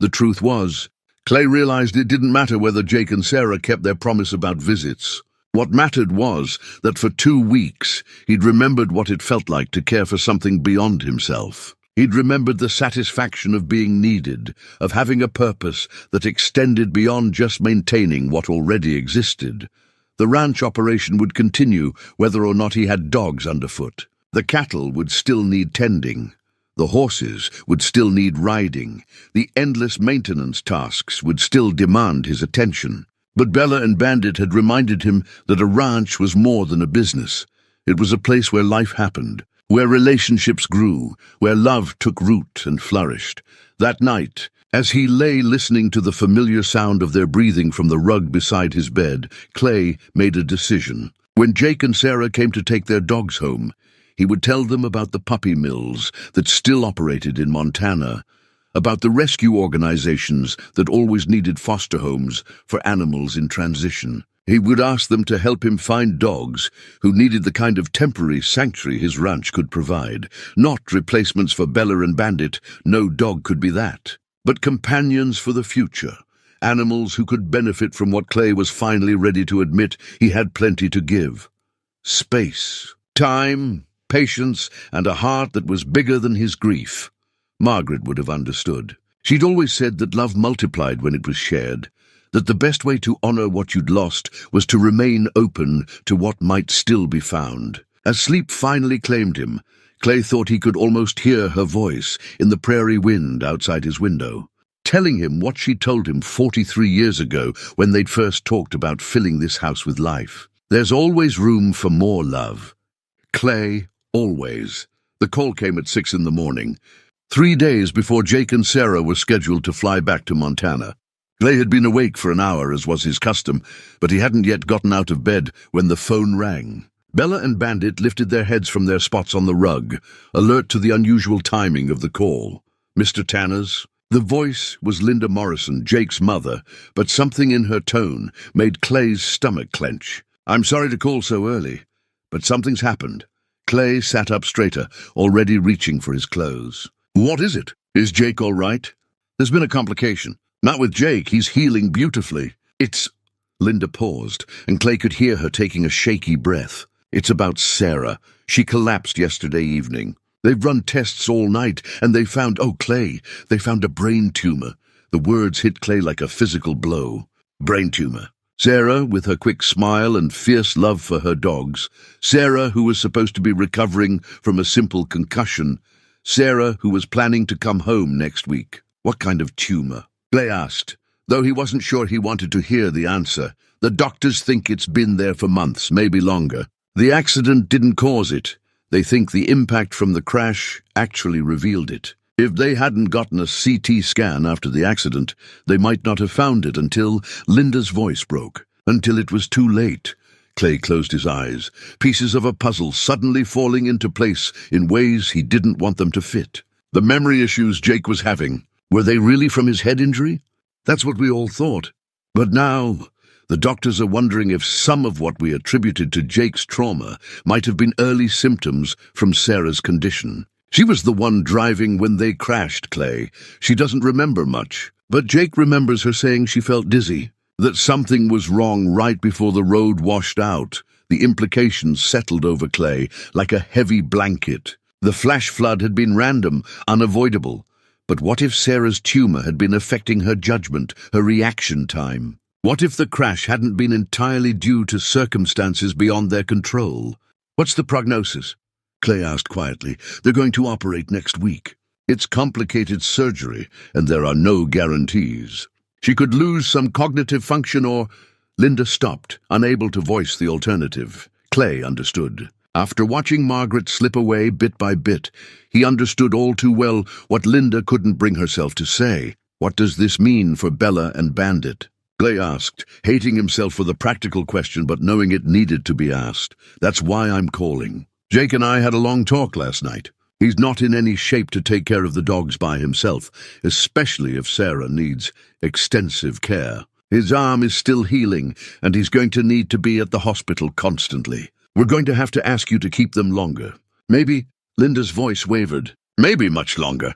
The truth was, Clay realized it didn't matter whether Jake and Sarah kept their promise about visits. What mattered was that for 2 weeks he'd remembered what it felt like to care for something beyond himself. He'd remembered the satisfaction of being needed, of having a purpose that extended beyond just maintaining what already existed. The ranch operation would continue whether or not he had dogs underfoot. The cattle would still need tending. The horses would still need riding. The endless maintenance tasks would still demand his attention. But Bella and Bandit had reminded him that a ranch was more than a business. It was a place where life happened, where relationships grew, where love took root and flourished. That night, as he lay listening to the familiar sound of their breathing from the rug beside his bed, Clay made a decision. When Jake and Sarah came to take their dogs home, he would tell them about the puppy mills that still operated in Montana, about the rescue organizations that always needed foster homes for animals in transition. He would ask them to help him find dogs who needed the kind of temporary sanctuary his ranch could provide. Not replacements for Bella and Bandit, no dog could be that, but companions for the future. Animals who could benefit from what Clay was finally ready to admit he had plenty to give. Space, time, patience, and a heart that was bigger than his grief. Margaret would have understood. She'd always said that love multiplied when it was shared, that the best way to honor what you'd lost was to remain open to what might still be found. As sleep finally claimed him, Clay thought he could almost hear her voice in the prairie wind outside his window, telling him what she told him 43 years ago when they'd first talked about filling this house with life. There's always room for more love. Clay, always. The call came at 6 in the morning, 3 days before Jake and Sarah were scheduled to fly back to Montana. Clay had been awake for an hour, as was his custom, but he hadn't yet gotten out of bed when the phone rang. Bella and Bandit lifted their heads from their spots on the rug, alert to the unusual timing of the call. "Mr. Tanner's?" The voice was Linda Morrison, Jake's mother, but something in her tone made Clay's stomach clench. "I'm sorry to call so early, but something's happened." Clay sat up straighter, already reaching for his clothes. "What is it? Is Jake all right?" "There's been a complication. Not with Jake, he's healing beautifully." "It's—" Linda paused, and Clay could hear her taking a shaky breath. "It's about Sarah. She collapsed yesterday evening. They've run tests all night, and they found— oh, Clay, they found a brain tumor." The words hit Clay like a physical blow. Brain tumor. Sarah, with her quick smile and fierce love for her dogs. Sarah, who was supposed to be recovering from a simple concussion. Sarah, who was planning to come home next week. "What kind of tumor?" Clay asked, though he wasn't sure he wanted to hear the answer. "The doctors think it's been there for months, maybe longer. The accident didn't cause it. They think the impact from the crash actually revealed it. If they hadn't gotten a CT scan after the accident, they might not have found it until—" Linda's voice broke. "Until it was too late." Clay closed his eyes, pieces of a puzzle suddenly falling into place in ways he didn't want them to fit. The memory issues Jake was having, were they really from his head injury? That's what we all thought. But now, the doctors are wondering if some of what we attributed to Jake's trauma might have been early symptoms from Sarah's condition. She was the one driving when they crashed, Clay. She doesn't remember much, but Jake remembers her saying she felt dizzy, that something was wrong right before the road washed out. The implications settled over Clay like a heavy blanket. The flash flood had been random, unavoidable. But what if Sarah's tumor had been affecting her judgment, her reaction time? What if the crash hadn't been entirely due to circumstances beyond their control? "What's the prognosis?" Clay asked quietly. "They're going to operate next week." It's complicated surgery, and there are no guarantees. She could lose some cognitive function or... Linda stopped, unable to voice the alternative. Clay understood. After watching Margaret slip away bit by bit, he understood all too well what Linda couldn't bring herself to say. What does this mean for Bella and Bandit? Clay asked, hating himself for the practical question but knowing it needed to be asked. That's why I'm calling. Jake and I had a long talk last night. He's not in any shape to take care of the dogs by himself, especially if Sarah needs extensive care. His arm is still healing, and he's going to need to be at the hospital constantly. We're going to have to ask you to keep them longer. Maybe, Linda's voice wavered, maybe much longer.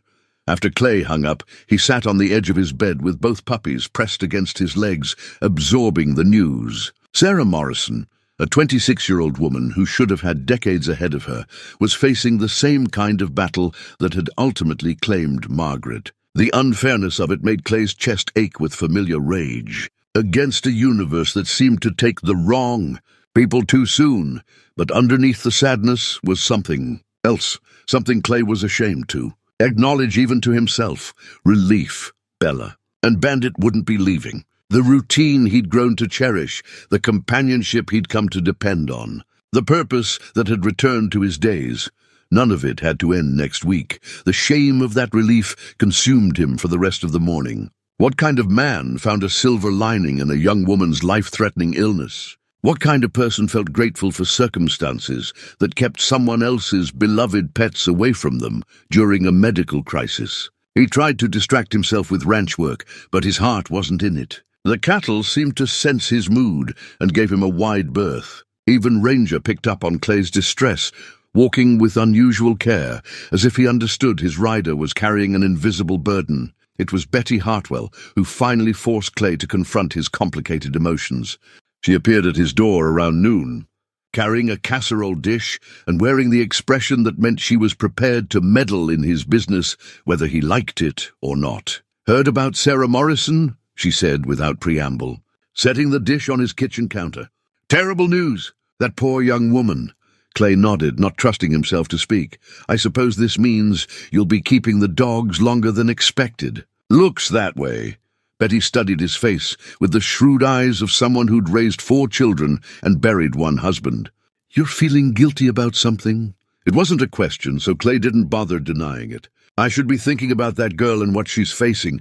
After Clay hung up, he sat on the edge of his bed with both puppies pressed against his legs, absorbing the news. Sarah Morrison, a 26-year-old woman who should have had decades ahead of her, was facing the same kind of battle that had ultimately claimed Margaret. The unfairness of it made Clay's chest ache with familiar rage. Against a universe that seemed to take the wrong people too soon, but underneath the sadness was something else, something Clay was ashamed to acknowledge even to himself. Relief. Bella and Bandit wouldn't be leaving. The routine he'd grown to cherish, the companionship he'd come to depend on, the purpose that had returned to his days. None of it had to end next week. The shame of that relief consumed him for the rest of the morning. What kind of man found a silver lining in a young woman's life-threatening illness? What kind of person felt grateful for circumstances that kept someone else's beloved pets away from them during a medical crisis? He tried to distract himself with ranch work, but his heart wasn't in it. The cattle seemed to sense his mood and gave him a wide berth. Even Ranger picked up on Clay's distress, walking with unusual care, as if he understood his rider was carrying an invisible burden. It was Betty Hartwell who finally forced Clay to confront his complicated emotions. She appeared at his door around noon, carrying a casserole dish and wearing the expression that meant she was prepared to meddle in his business, whether he liked it or not. "Heard about Sarah Morrison?" she said without preamble, setting the dish on his kitchen counter. "Terrible news. That poor young woman." Clay nodded, not trusting himself to speak. "I suppose this means you'll be keeping the dogs longer than expected." "Looks that way." Betty studied his face with the shrewd eyes of someone who'd raised 4 children and buried one husband. "You're feeling guilty about something?" It wasn't a question, so Clay didn't bother denying it. "I should be thinking about that girl and what she's facing.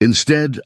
Instead,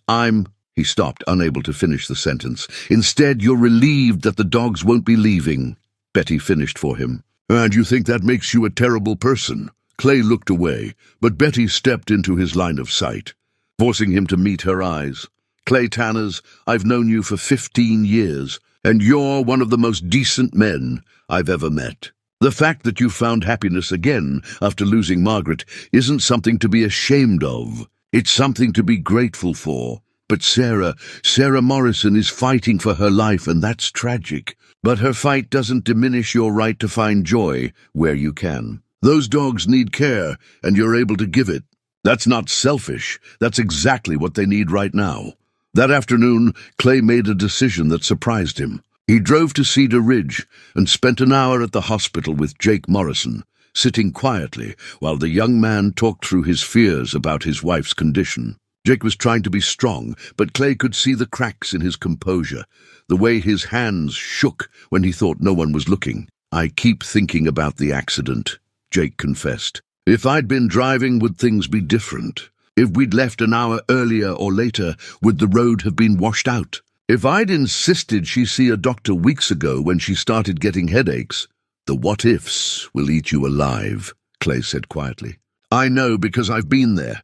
He stopped, unable to finish the sentence. "Instead, you're relieved that the dogs won't be leaving," Betty finished for him. "And you think that makes you a terrible person?" Clay looked away, but Betty stepped into his line of sight, forcing him to meet her eyes. "Clay Tanners, I've known you for 15 years, and you're one of the most decent men I've ever met. The fact that you found happiness again after losing Margaret isn't something to be ashamed of. It's something to be grateful for. But Sarah Morrison is fighting for her life, and that's tragic. But her fight doesn't diminish your right to find joy where you can. Those dogs need care, and you're able to give it. That's not selfish. That's exactly what they need right now." That afternoon, Clay made a decision that surprised him. He drove to Cedar Ridge and spent an hour at the hospital with Jake Morrison, sitting quietly while the young man talked through his fears about his wife's condition. Jake was trying to be strong, but Clay could see the cracks in his composure, the way his hands shook when he thought no one was looking. "I keep thinking about the accident," Jake confessed. "If I'd been driving, would things be different? If we'd left an hour earlier or later, would the road have been washed out? If I'd insisted she see a doctor weeks ago when she started getting headaches?" "The what-ifs will eat you alive," Clay said quietly. "I know because I've been there.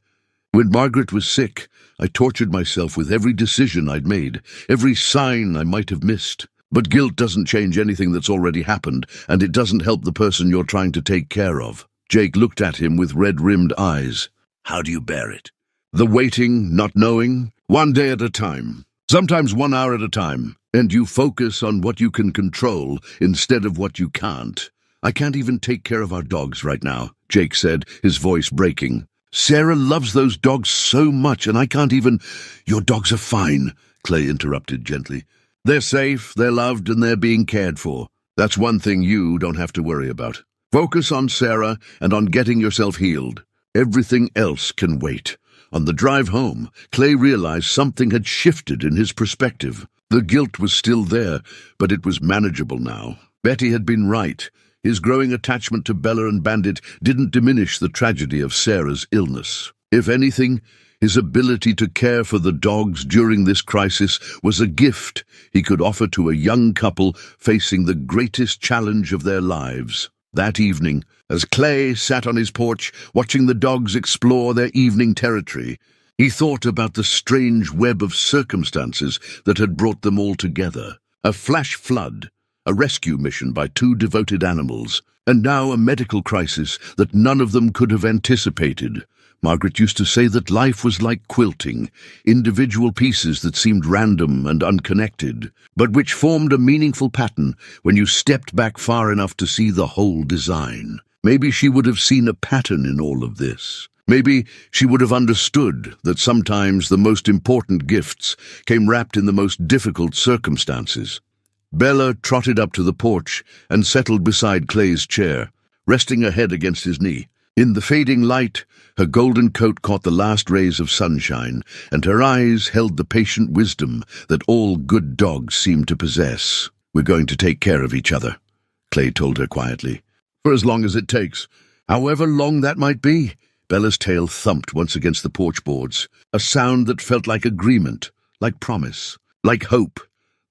When Margaret was sick, I tortured myself with every decision I'd made, every sign I might have missed. But guilt doesn't change anything that's already happened, and it doesn't help the person you're trying to take care of." Jake looked at him with red-rimmed eyes. "How do you bear it?" "The waiting, not knowing, one day at a time. Sometimes 1 hour at a time, and you focus on what you can control instead of what you can't. I can't even take care of our dogs right now," Jake said, his voice breaking. "Sarah loves those dogs so much, and I can't even—" "Your dogs are fine," Clay interrupted gently. "They're safe, they're loved, and they're being cared for. That's one thing you don't have to worry about. Focus on Sarah and on getting yourself healed. Everything else can wait. On the drive home, Clay realized something had shifted in his perspective. The guilt was still there, but it was manageable now. Betty had been right. His growing attachment to Bella and Bandit didn't diminish the tragedy of Sarah's illness. If anything, his ability to care for the dogs during this crisis was a gift he could offer to a young couple facing the greatest challenge of their lives. That evening, as Clay sat on his porch watching the dogs explore their evening territory, he thought about the strange web of circumstances that had brought them all together. A flash flood, a rescue mission by two devoted animals, and now a medical crisis that none of them could have anticipated. Margaret used to say that life was like quilting, individual pieces that seemed random and unconnected, but which formed a meaningful pattern when you stepped back far enough to see the whole design. Maybe she would have seen a pattern in all of this. Maybe she would have understood that sometimes the most important gifts came wrapped in the most difficult circumstances. Bella trotted up to the porch and settled beside Clay's chair, resting her head against his knee. In the fading light, her golden coat caught the last rays of sunshine, and her eyes held the patient wisdom that all good dogs seem to possess. "We're going to take care of each other," Clay told her quietly. "For as long as it takes. However long that might be." Bella's tail thumped once against the porch boards, a sound that felt like agreement, like promise, like hope.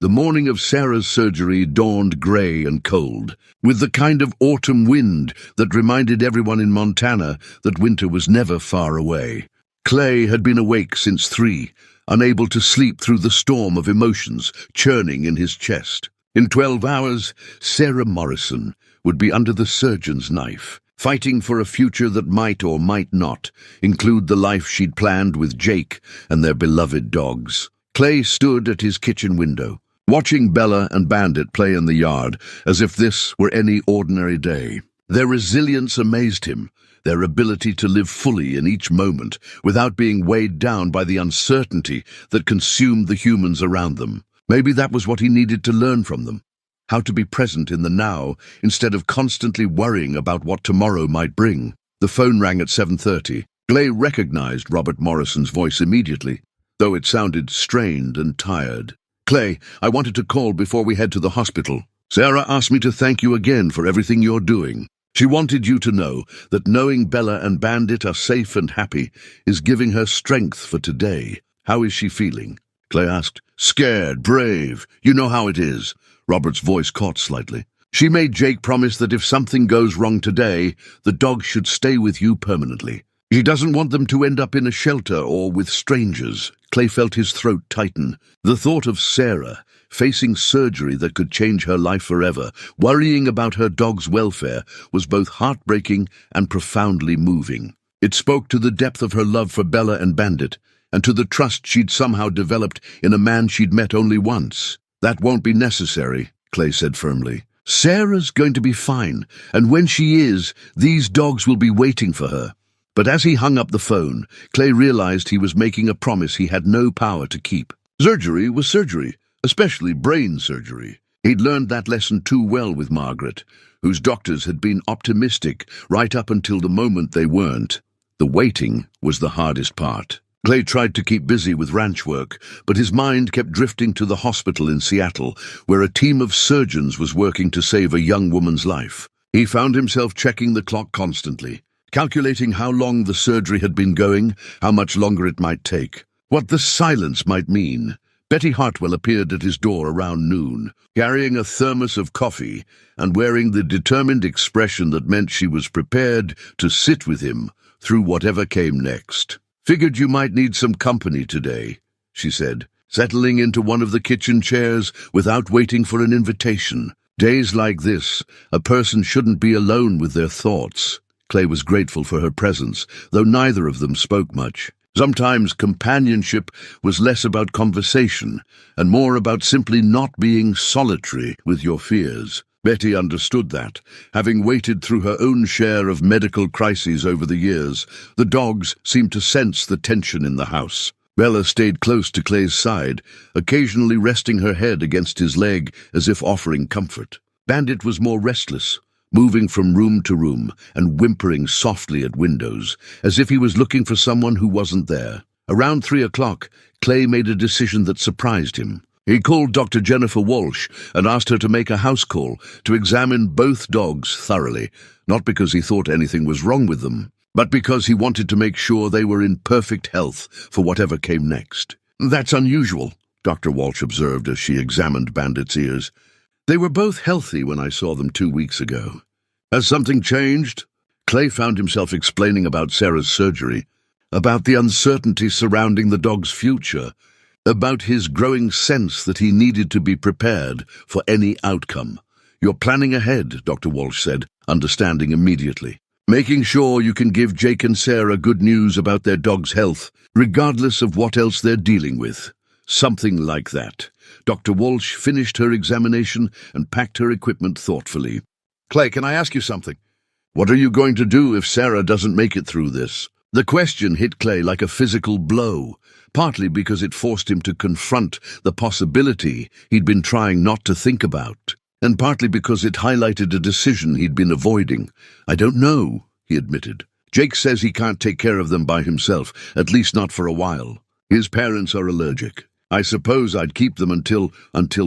The morning of Sarah's surgery dawned grey and cold, with the kind of autumn wind that reminded everyone in Montana that winter was never far away. Clay had been awake since 3, unable to sleep through the storm of emotions churning in his chest. In 12 hours, Sarah Morrison would be under the surgeon's knife, fighting for a future that might or might not include the life she'd planned with Jake and their beloved dogs. Clay stood at his kitchen window, watching Bella and Bandit play in the yard as if this were any ordinary day. Their resilience amazed him, their ability to live fully in each moment without being weighed down by the uncertainty that consumed the humans around them. Maybe that was what he needed to learn from them, how to be present in the now instead of constantly worrying about what tomorrow might bring. The phone rang at 7:30. Clay recognized Robert Morrison's voice immediately, though it sounded strained and tired. "Clay, I wanted to call before we head to the hospital. Sarah asked me to thank you again for everything you're doing. She wanted you to know that knowing Bella and Bandit are safe and happy is giving her strength for today. How is she feeling?" Clay asked. "Scared, brave. You know how it is." Robert's voice caught slightly. "She made Jake promise that if something goes wrong today, the dog should stay with you permanently. She doesn't want them to end up in a shelter or with strangers." Clay felt his throat tighten. The thought of Sarah facing surgery that could change her life forever, worrying about her dog's welfare, was both heartbreaking and profoundly moving. It spoke to the depth of her love for Bella and Bandit, and to the trust she'd somehow developed in a man she'd met only once. "That won't be necessary," Clay said firmly. "Sarah's going to be fine, and when she is, these dogs will be waiting for her." But as he hung up the phone, Clay realized he was making a promise he had no power to keep. Surgery was surgery, especially brain surgery. He'd learned that lesson too well with Margaret, whose doctors had been optimistic right up until the moment they weren't. The waiting was the hardest part. Clay tried to keep busy with ranch work, but his mind kept drifting to the hospital in Seattle, where a team of surgeons was working to save a young woman's life. He found himself checking the clock constantly, calculating how long the surgery had been going, how much longer it might take, what the silence might mean. Betty Hartwell appeared at his door around noon, carrying a thermos of coffee and wearing the determined expression that meant she was prepared to sit with him through whatever came next. "Figured you might need some company today," she said, settling into one of the kitchen chairs without waiting for an invitation. Days like this, a person shouldn't be alone with their thoughts. Clay was grateful for her presence, though neither of them spoke much. Sometimes companionship was less about conversation and more about simply not being solitary with your fears. Betty understood that. Having waited through her own share of medical crises over the years, the dogs seemed to sense the tension in the house. Bella stayed close to Clay's side, occasionally resting her head against his leg as if offering comfort. Bandit was more restless, moving from room to room and whimpering softly at windows, as if he was looking for someone who wasn't there. Around 3 o'clock, Clay made a decision that surprised him. He called Dr. Jennifer Walsh and asked her to make a house call to examine both dogs thoroughly, not because he thought anything was wrong with them, but because he wanted to make sure they were in perfect health for whatever came next. "That's unusual," Dr. Walsh observed as she examined Bandit's ears. "They were both healthy when I saw them 2 weeks ago. Has something changed?" Clay found himself explaining about Sarah's surgery, about the uncertainty surrounding the dog's future, about his growing sense that he needed to be prepared for any outcome. "You're planning ahead," Dr. Walsh said, understanding immediately. "Making sure you can give Jake and Sarah good news about their dog's health, regardless of what else they're dealing with. Something like that." Dr. Walsh finished her examination and packed her equipment thoughtfully. "Clay, can I ask you something? What are you going to do if Sarah doesn't make it through this?" The question hit Clay like a physical blow, partly because it forced him to confront the possibility he'd been trying not to think about, and partly because it highlighted a decision he'd been avoiding. "I don't know," he admitted. "Jake says he can't take care of them by himself, at least not for a while. His parents are allergic. I suppose I'd keep them until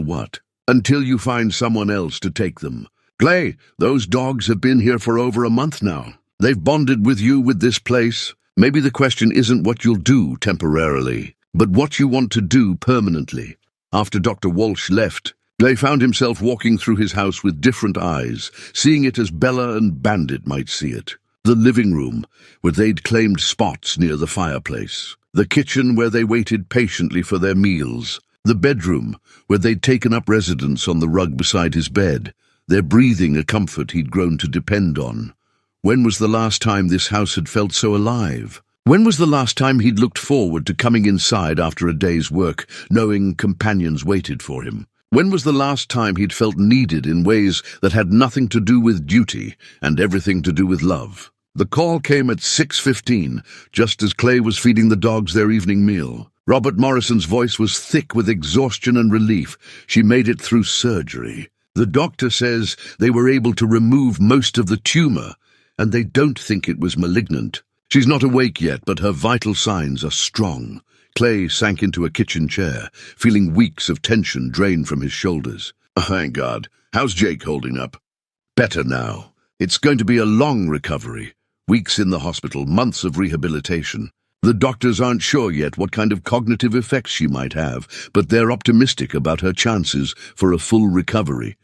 what? Until you find someone else to take them. Clay, those dogs have been here for over a month now. They've bonded with you with this place. Maybe the question isn't what you'll do temporarily, but what you want to do permanently." After Dr. Walsh left, Clay found himself walking through his house with different eyes, seeing it as Bella and Bandit might see it. The living room, where they'd claimed spots near the fireplace. The kitchen, where they waited patiently for their meals. The bedroom, where they'd taken up residence on the rug beside his bed, their breathing a comfort he'd grown to depend on. When was the last time this house had felt so alive? When was the last time he'd looked forward to coming inside after a day's work, knowing companions waited for him? When was the last time he'd felt needed in ways that had nothing to do with duty and everything to do with love? The call came at 6:15, just as Clay was feeding the dogs their evening meal. Robert Morrison's voice was thick with exhaustion and relief. "She made it through surgery. The doctor says they were able to remove most of the tumor, and they don't think it was malignant. She's not awake yet, but her vital signs are strong." Clay sank into a kitchen chair, feeling weeks of tension drain from his shoulders. "Thank God. How's Jake holding up?" "Better now. It's going to be a long recovery. Weeks in the hospital, months of rehabilitation. The doctors aren't sure yet what kind of cognitive effects she might have, but they're optimistic about her chances for a full recovery.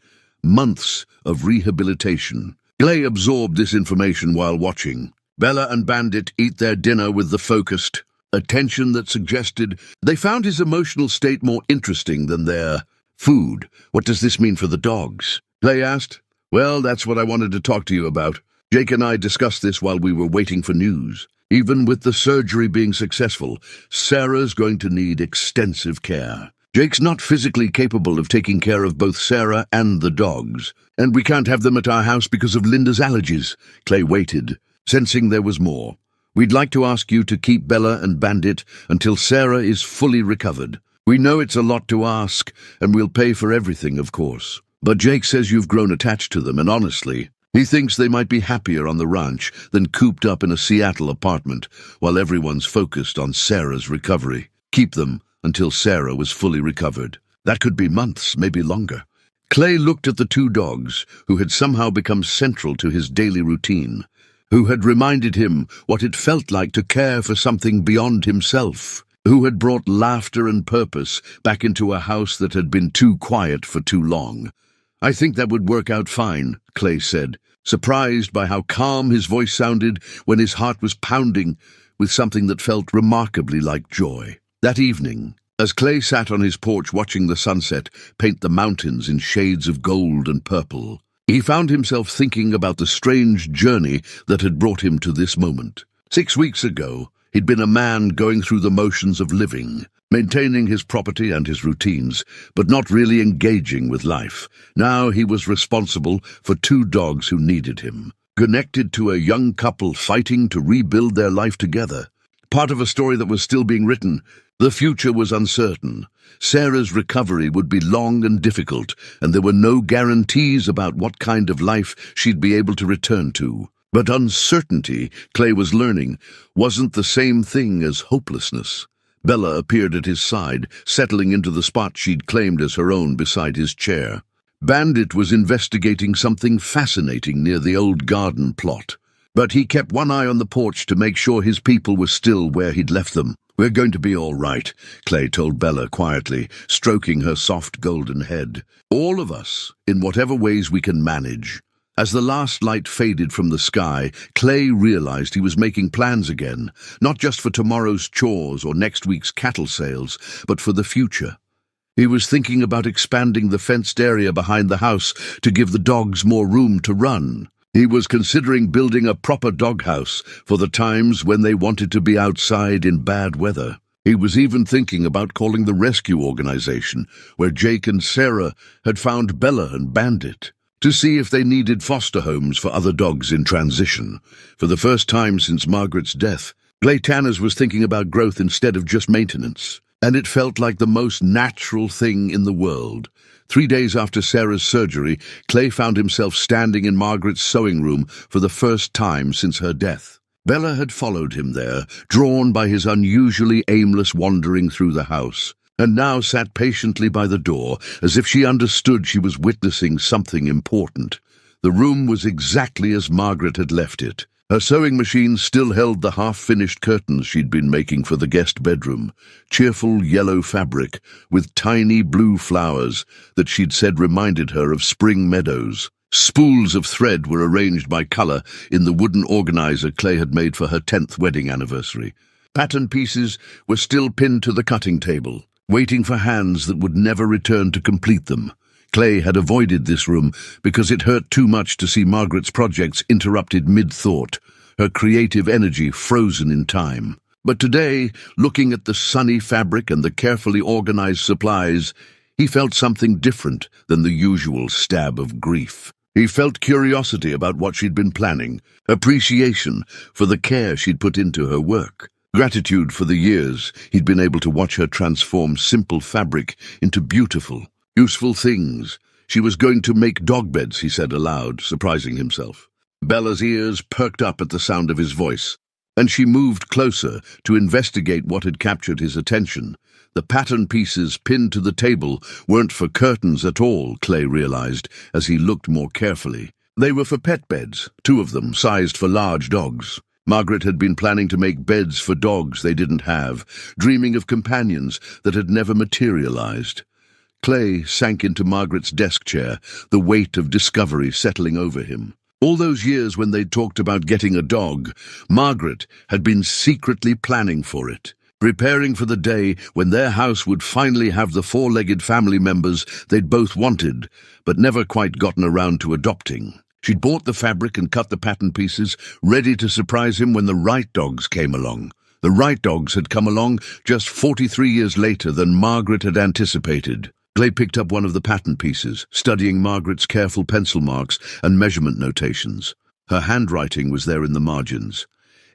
Months of rehabilitation." Clay absorbed this information while watching. Bella and Bandit eat their dinner with the focused attention that suggested they found his emotional state more interesting than their food. "What does this mean for the dogs?" Clay asked. "Well, that's what I wanted to talk to you about. Jake and I discussed this while we were waiting for news. Even with the surgery being successful, Sarah's going to need extensive care. Jake's not physically capable of taking care of both Sarah and the dogs, and we can't have them at our house because of Linda's allergies." Clay waited, sensing there was more. "We'd like to ask you to keep Bella and Bandit until Sarah is fully recovered. We know it's a lot to ask, and we'll pay for everything, of course. But Jake says you've grown attached to them, and honestly, he thinks they might be happier on the ranch than cooped up in a Seattle apartment while everyone's focused on Sarah's recovery. Keep them until Sarah was fully recovered. That could be months, maybe longer." Clay looked at the two dogs, who had somehow become central to his daily routine, who had reminded him what it felt like to care for something beyond himself, who had brought laughter and purpose back into a house that had been too quiet for too long. "I think that would work out fine," Clay said, surprised by how calm his voice sounded when his heart was pounding with something that felt remarkably like joy. That evening, as Clay sat on his porch watching the sunset paint the mountains in shades of gold and purple, he found himself thinking about the strange journey that had brought him to this moment. 6 weeks ago, he'd been a man going through the motions of living, maintaining his property and his routines, but not really engaging with life. Now he was responsible for 2 dogs who needed him, connected to a young couple fighting to rebuild their life together. Part of a story that was still being written. The future was uncertain. Sarah's recovery would be long and difficult, and there were no guarantees about what kind of life she'd be able to return to. But uncertainty, Clay was learning, wasn't the same thing as hopelessness. Bella appeared at his side, settling into the spot she'd claimed as her own beside his chair. Bandit was investigating something fascinating near the old garden plot, but he kept one eye on the porch to make sure his people were still where he'd left them. "We're going to be all right," Clay told Bella quietly, stroking her soft golden head. "All of us, in whatever ways we can manage." As the last light faded from the sky, Clay realized he was making plans again, not just for tomorrow's chores or next week's cattle sales, but for the future. He was thinking about expanding the fenced area behind the house to give the dogs more room to run. He was considering building a proper doghouse for the times when they wanted to be outside in bad weather. He was even thinking about calling the rescue organization, where Jake and Sarah had found Bella and Bandit, to see if they needed foster homes for other dogs in transition. For the first time since Margaret's death, Clay Tanners was thinking about growth instead of just maintenance, and it felt like the most natural thing in the world. 3 days after Sarah's surgery, Clay found himself standing in Margaret's sewing room for the first time since her death. Bella had followed him there, drawn by his unusually aimless wandering through the house, and now sat patiently by the door, as if she understood she was witnessing something important. The room was exactly as Margaret had left it. Her sewing machine still held the half-finished curtains she'd been making for the guest bedroom, cheerful yellow fabric with tiny blue flowers that she'd said reminded her of spring meadows. Spools of thread were arranged by color in the wooden organizer Clay had made for her 10th wedding anniversary. Pattern pieces were still pinned to the cutting table, waiting for hands that would never return to complete them. Clay had avoided this room because it hurt too much to see Margaret's projects interrupted mid-thought, her creative energy frozen in time. But today, looking at the sunny fabric and the carefully organized supplies, he felt something different than the usual stab of grief. He felt curiosity about what she'd been planning, appreciation for the care she'd put into her work, gratitude for the years he'd been able to watch her transform simple fabric into beautiful, useful things. She was going to make dog beds, he said aloud, surprising himself. Bella's ears perked up at the sound of his voice, and she moved closer to investigate what had captured his attention. The pattern pieces pinned to the table weren't for curtains at all, Clay realized, as he looked more carefully. They were for pet beds, 2 of them sized for large dogs. Margaret had been planning to make beds for dogs they didn't have, dreaming of companions that had never materialized. Clay sank into Margaret's desk chair, the weight of discovery settling over him. All those years when they'd talked about getting a dog, Margaret had been secretly planning for it, preparing for the day when their house would finally have the 4-legged family members they'd both wanted, but never quite gotten around to adopting. She'd bought the fabric and cut the pattern pieces, ready to surprise him when the right dogs came along. The right dogs had come along just 43 years later than Margaret had anticipated. Clay picked up one of the pattern pieces, studying Margaret's careful pencil marks and measurement notations. Her handwriting was there in the margins.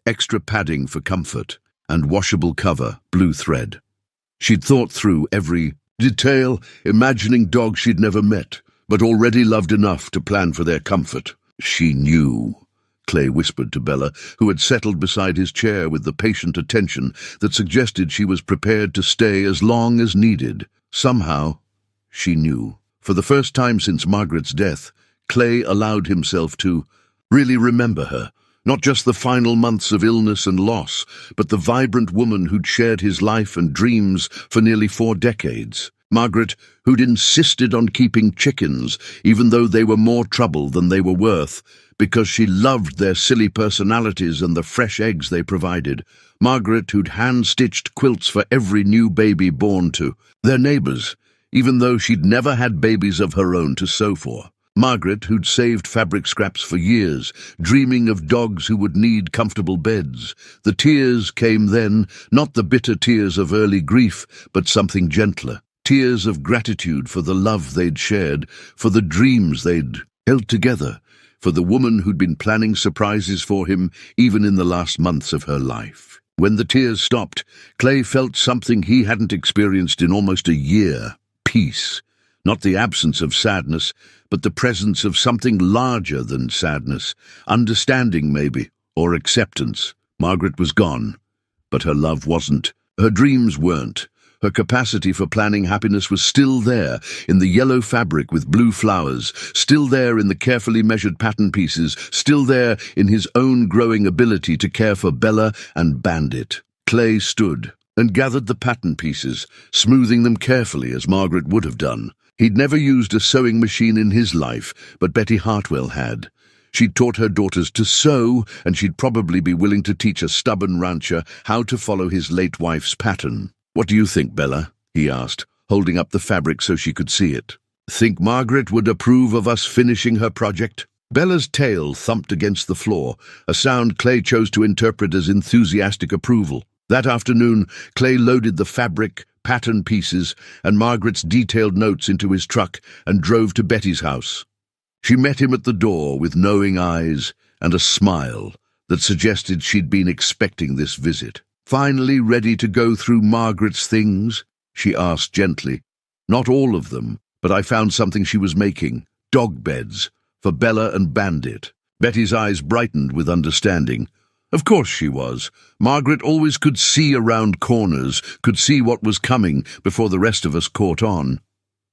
Extra padding for comfort, and washable cover, blue thread. She'd thought through every detail, imagining dogs she'd never met, but already loved enough to plan for their comfort. "She knew," Clay whispered to Bella, who had settled beside his chair with the patient attention that suggested she was prepared to stay as long as needed. Somehow, she knew. For the first time since Margaret's death, Clay allowed himself to really remember her. Not just the final months of illness and loss, but the vibrant woman who'd shared his life and dreams for nearly 4 decades. Margaret, who'd insisted on keeping chickens, even though they were more trouble than they were worth, because she loved their silly personalities and the fresh eggs they provided. Margaret, who'd hand-stitched quilts for every new baby born to their neighbors, even though she'd never had babies of her own to sew for. Margaret, who'd saved fabric scraps for years, dreaming of dogs who would need comfortable beds. The tears came then, not the bitter tears of early grief, but something gentler. Tears of gratitude for the love they'd shared, for the dreams they'd held together, for the woman who'd been planning surprises for him even in the last months of her life. When the tears stopped, Clay felt something he hadn't experienced in almost a year. Peace. Not the absence of sadness, but the presence of something larger than sadness. Understanding, maybe, or acceptance. Margaret was gone, but her love wasn't. Her dreams weren't. Her capacity for planning happiness was still there, in the yellow fabric with blue flowers, still there in the carefully measured pattern pieces, still there in his own growing ability to care for Bella and Bandit. Clay stood and gathered the pattern pieces, smoothing them carefully as Margaret would have done. He'd never used a sewing machine in his life, but Betty Hartwell had. She'd taught her daughters to sew, and she'd probably be willing to teach a stubborn rancher how to follow his late wife's pattern. "What do you think, Bella?" he asked, holding up the fabric so she could see it. "Think Margaret would approve of us finishing her project?" Bella's tail thumped against the floor, a sound Clay chose to interpret as enthusiastic approval. That afternoon, Clay loaded the fabric, pattern pieces, and Margaret's detailed notes into his truck and drove to Betty's house. She met him at the door with knowing eyes and a smile that suggested she'd been expecting this visit. "Finally ready to go through Margaret's things?" she asked gently. "Not all of them, but I found something she was making. Dog beds, for Bella and Bandit." Betty's eyes brightened with understanding. Of course she was. Margaret always could see around corners, could see what was coming before the rest of us caught on.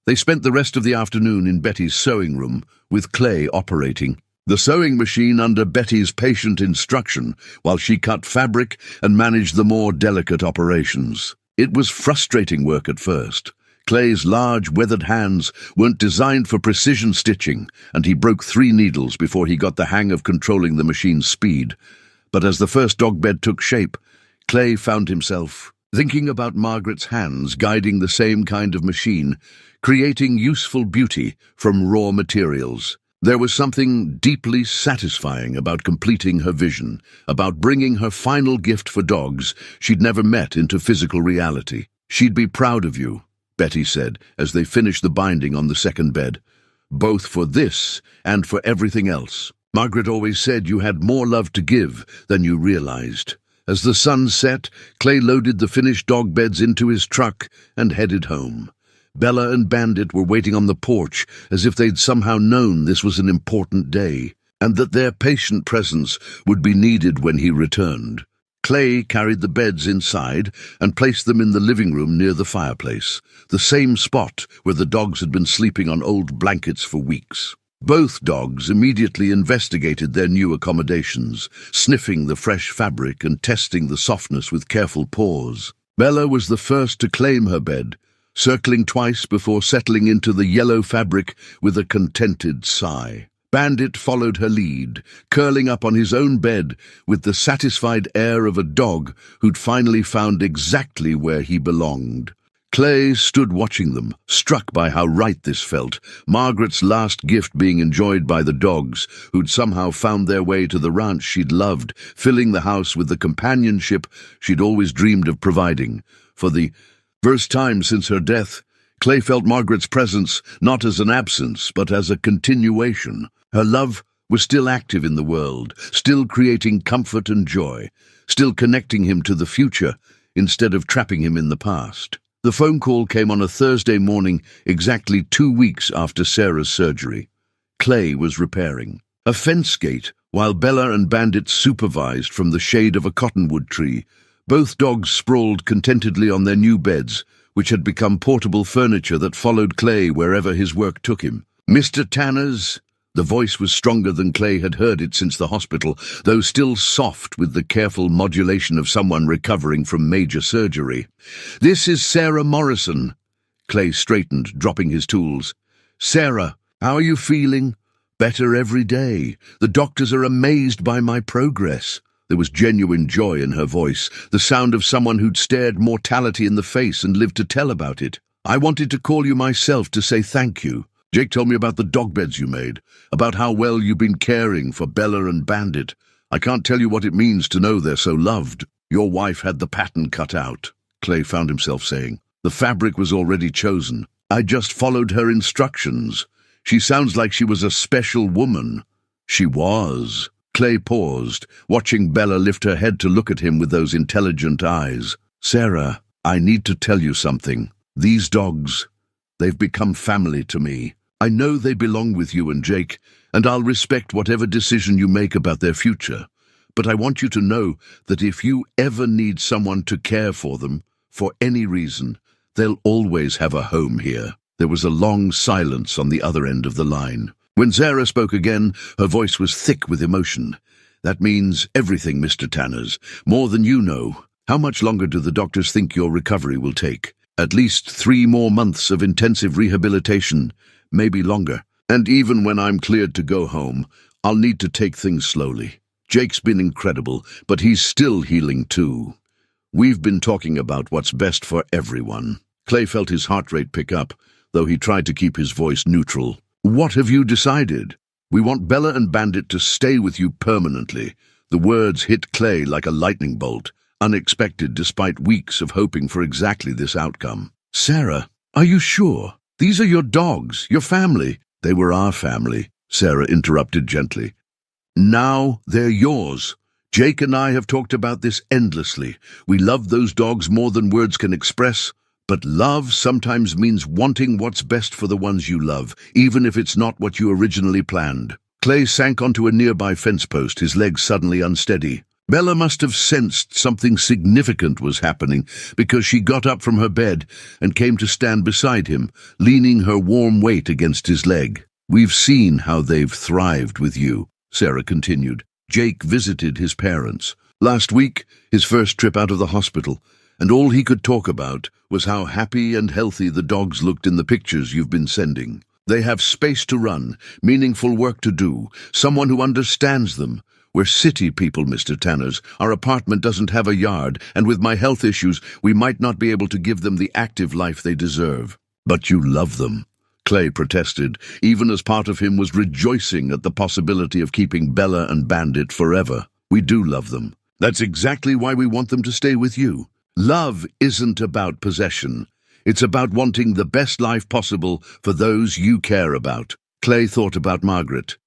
They spent the rest of the afternoon in Betty's sewing room, with Clay operating the sewing machine under Betty's patient instruction, while she cut fabric and managed the more delicate operations. It was frustrating work at first. Clay's large, weathered hands weren't designed for precision stitching, and he broke 3 needles before he got the hang of controlling the machine's speed. But as the first dog bed took shape, Clay found himself thinking about Margaret's hands guiding the same kind of machine, creating useful beauty from raw materials. There was something deeply satisfying about completing her vision, about bringing her final gift for dogs she'd never met into physical reality. "She'd be proud of you," Betty said as they finished the binding on the second bed, "both for this and for everything else. Margaret always said you had more love to give than you realized." As the sun set, Clay loaded the finished dog beds into his truck and headed home. Bella and Bandit were waiting on the porch as if they'd somehow known this was an important day, and that their patient presence would be needed when he returned. Clay carried the beds inside and placed them in the living room near the fireplace, the same spot where the dogs had been sleeping on old blankets for weeks. Both dogs immediately investigated their new accommodations, sniffing the fresh fabric and testing the softness with careful paws. Bella was the first to claim her bed, circling twice before settling into the yellow fabric with a contented sigh. Bandit followed her lead, curling up on his own bed with the satisfied air of a dog who'd finally found exactly where he belonged. Clay stood watching them, struck by how right this felt, Margaret's last gift being enjoyed by the dogs, who'd somehow found their way to the ranch she'd loved, filling the house with the companionship she'd always dreamed of providing. For the first time since her death, Clay felt Margaret's presence not as an absence, but as a continuation. Her love was still active in the world, still creating comfort and joy, still connecting him to the future instead of trapping him in the past. The phone call came on a Thursday morning, exactly 2 weeks after Sarah's surgery. Clay was repairing a fence gate while Bella and Bandit supervised from the shade of a cottonwood tree. Both dogs sprawled contentedly on their new beds, which had become portable furniture that followed Clay wherever his work took him. "Mr. Tanner's?" The voice was stronger than Clay had heard it since the hospital, though still soft with the careful modulation of someone recovering from major surgery. "This is Sarah Morrison." Clay straightened, dropping his tools. "Sarah, how are you feeling?" "Better every day. The doctors are amazed by my progress." There was genuine joy in her voice, the sound of someone who'd stared mortality in the face and lived to tell about it. "I wanted to call you myself to say thank you. Jake told me about the dog beds you made, about how well you've been caring for Bella and Bandit. I can't tell you what it means to know they're so loved. Your wife had the pattern cut out," Clay found himself saying. "The fabric was already chosen. I just followed her instructions. She sounds like she was a special woman." "She was," Clay paused, watching Bella lift her head to look at him with those intelligent eyes. "Sarah, I need to tell you something. These dogs, they've become family to me. I know they belong with you and Jake, and I'll respect whatever decision you make about their future. But I want you to know that if you ever need someone to care for them, for any reason, they'll always have a home here." There was a long silence on the other end of the line. When Sarah spoke again, her voice was thick with emotion. "That means everything, Mr. Tanners, more than you know. How much longer do the doctors think your recovery will take? At least 3 more months of intensive rehabilitation, maybe longer. And even when I'm cleared to go home, I'll need to take things slowly. Jake's been incredible, but he's still healing too. We've been talking about what's best for everyone." Clay felt his heart rate pick up, though he tried to keep his voice neutral. "What have you decided?" "We want Bella and Bandit to stay with you permanently." The words hit Clay like a lightning bolt, unexpected despite weeks of hoping for exactly this outcome. "Sarah, are you sure? These are your dogs, your family." "They were our family," Sarah interrupted gently. "Now they're yours. Jake and I have talked about this endlessly. We love those dogs more than words can express. But love sometimes means wanting what's best for the ones you love, even if it's not what you originally planned." Clay sank onto a nearby fence post, his legs suddenly unsteady. Bella must have sensed something significant was happening, because she got up from her bed and came to stand beside him, leaning her warm weight against his leg. "We've seen how they've thrived with you," Sarah continued. "Jake visited his parents last week, his first trip out of the hospital, and all he could talk about was how happy and healthy the dogs looked in the pictures you've been sending. They have space to run, meaningful work to do, someone who understands them. We're city people, Mr. Tanners. Our apartment doesn't have a yard, and with my health issues, we might not be able to give them the active life they deserve." "But you love them," Clay protested, even as part of him was rejoicing at the possibility of keeping Bella and Bandit forever. "We do love them. That's exactly why we want them to stay with you. Love isn't about possession. It's about wanting the best life possible for those you care about." Clay thought about Margaret,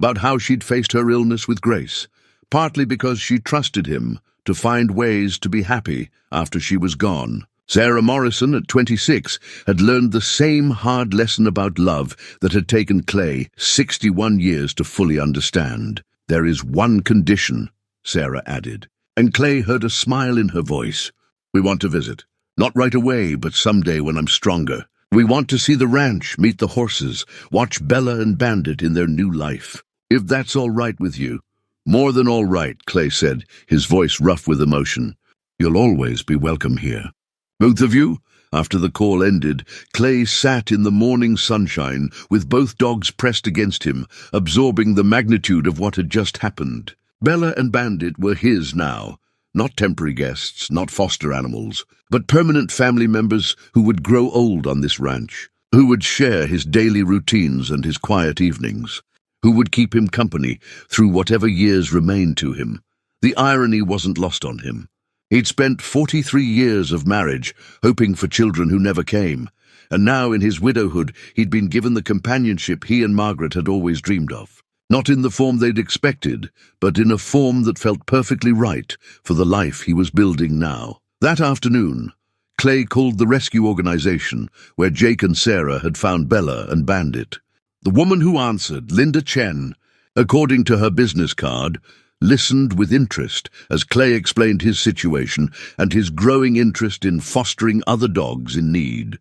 about how she'd faced her illness with grace, partly because she trusted him to find ways to be happy after she was gone. Sarah Morrison, at 26, had learned the same hard lesson about love that had taken Clay 61 years to fully understand. "There is one condition," Sarah added, and Clay heard a smile in her voice. "We want to visit. Not right away, but someday when I'm stronger. We want to see the ranch, meet the horses, watch Bella and Bandit in their new life. If that's all right with you." "More than all right," Clay said, his voice rough with emotion. "You'll always be welcome here." "Both of you?" After the call ended, Clay sat in the morning sunshine with both dogs pressed against him, absorbing the magnitude of what had just happened. Bella and Bandit were his now. Not temporary guests, not foster animals, but permanent family members who would grow old on this ranch, who would share his daily routines and his quiet evenings, who would keep him company through whatever years remained to him. The irony wasn't lost on him. He'd spent 43 years of marriage hoping for children who never came, and now in his widowhood he'd been given the companionship he and Margaret had always dreamed of. Not in the form they'd expected, but in a form that felt perfectly right for the life he was building now. That afternoon, Clay called the rescue organization where Jake and Sarah had found Bella and Bandit. The woman who answered, Linda Chen, according to her business card, listened with interest as Clay explained his situation and his growing interest in fostering other dogs in need.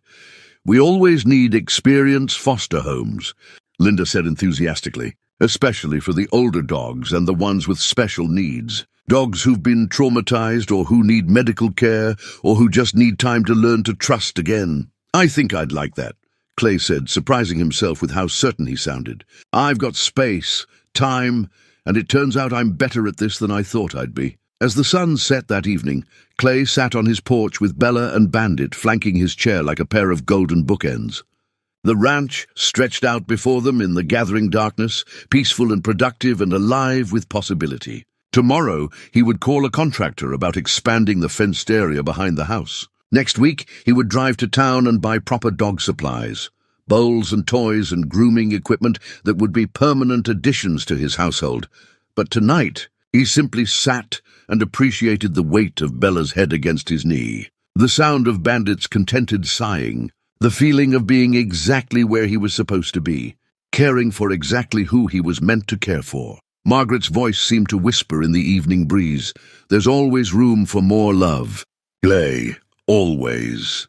"We always need experienced foster homes," Linda said enthusiastically, "especially for the older dogs and the ones with special needs. Dogs who've been traumatized or who need medical care or who just need time to learn to trust again." "I think I'd like that," Clay said, surprising himself with how certain he sounded. "I've got space, time, and it turns out I'm better at this than I thought I'd be." As the sun set that evening, Clay sat on his porch with Bella and Bandit flanking his chair like a pair of golden bookends. The ranch stretched out before them in the gathering darkness, peaceful and productive and alive with possibility. Tomorrow he would call a contractor about expanding the fenced area behind the house. Next week he would drive to town and buy proper dog supplies, bowls and toys and grooming equipment that would be permanent additions to his household. But tonight, he simply sat and appreciated the weight of Bella's head against his knee, the sound of Bandit's contented sighing, the feeling of being exactly where he was supposed to be, caring for exactly who he was meant to care for. Margaret's voice seemed to whisper in the evening breeze, "There's always room for more love. Clay, always."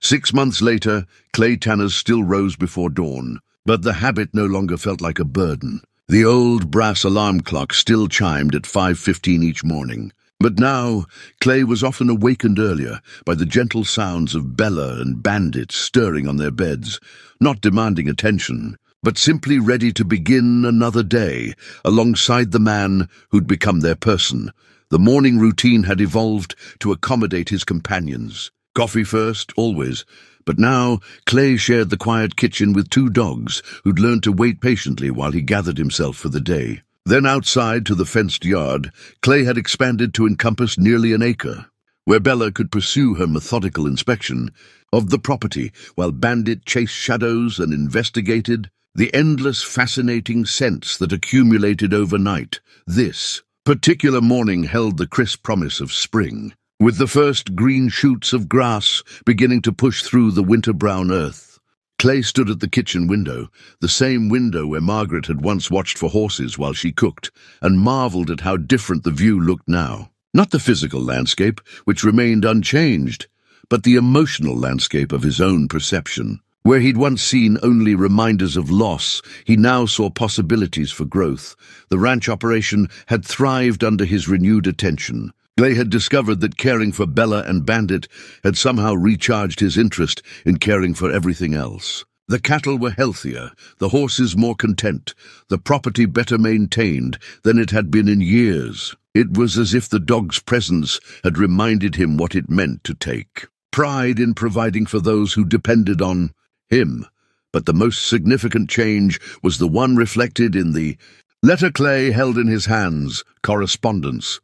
6 months later, Clay Tanners still rose before dawn, but the habit no longer felt like a burden. The old brass alarm clock still chimed at 5:15 each morning. But now, Clay was often awakened earlier by the gentle sounds of Bella and Bandit stirring on their beds, not demanding attention, but simply ready to begin another day alongside the man who'd become their person. The morning routine had evolved to accommodate his companions. Coffee first, always. But now, Clay shared the quiet kitchen with 2 dogs who'd learned to wait patiently while he gathered himself for the day. Then outside to the fenced yard, Clay had expanded to encompass nearly an acre, where Bella could pursue her methodical inspection of the property while Bandit chased shadows and investigated the endless fascinating scents that accumulated overnight. This particular morning held the crisp promise of spring, with the first green shoots of grass beginning to push through the winter-brown earth. Clay stood at the kitchen window, the same window where Margaret had once watched for horses while she cooked, and marveled at how different the view looked now. Not the physical landscape, which remained unchanged, but the emotional landscape of his own perception. Where he'd once seen only reminders of loss, he now saw possibilities for growth. The ranch operation had thrived under his renewed attention. Clay had discovered that caring for Bella and Bandit had somehow recharged his interest in caring for everything else. The cattle were healthier, the horses more content, the property better maintained than it had been in years. It was as if the dog's presence had reminded him what it meant to take pride in providing for those who depended on him. But the most significant change was the one reflected in the letter Clay held in his hands, correspondence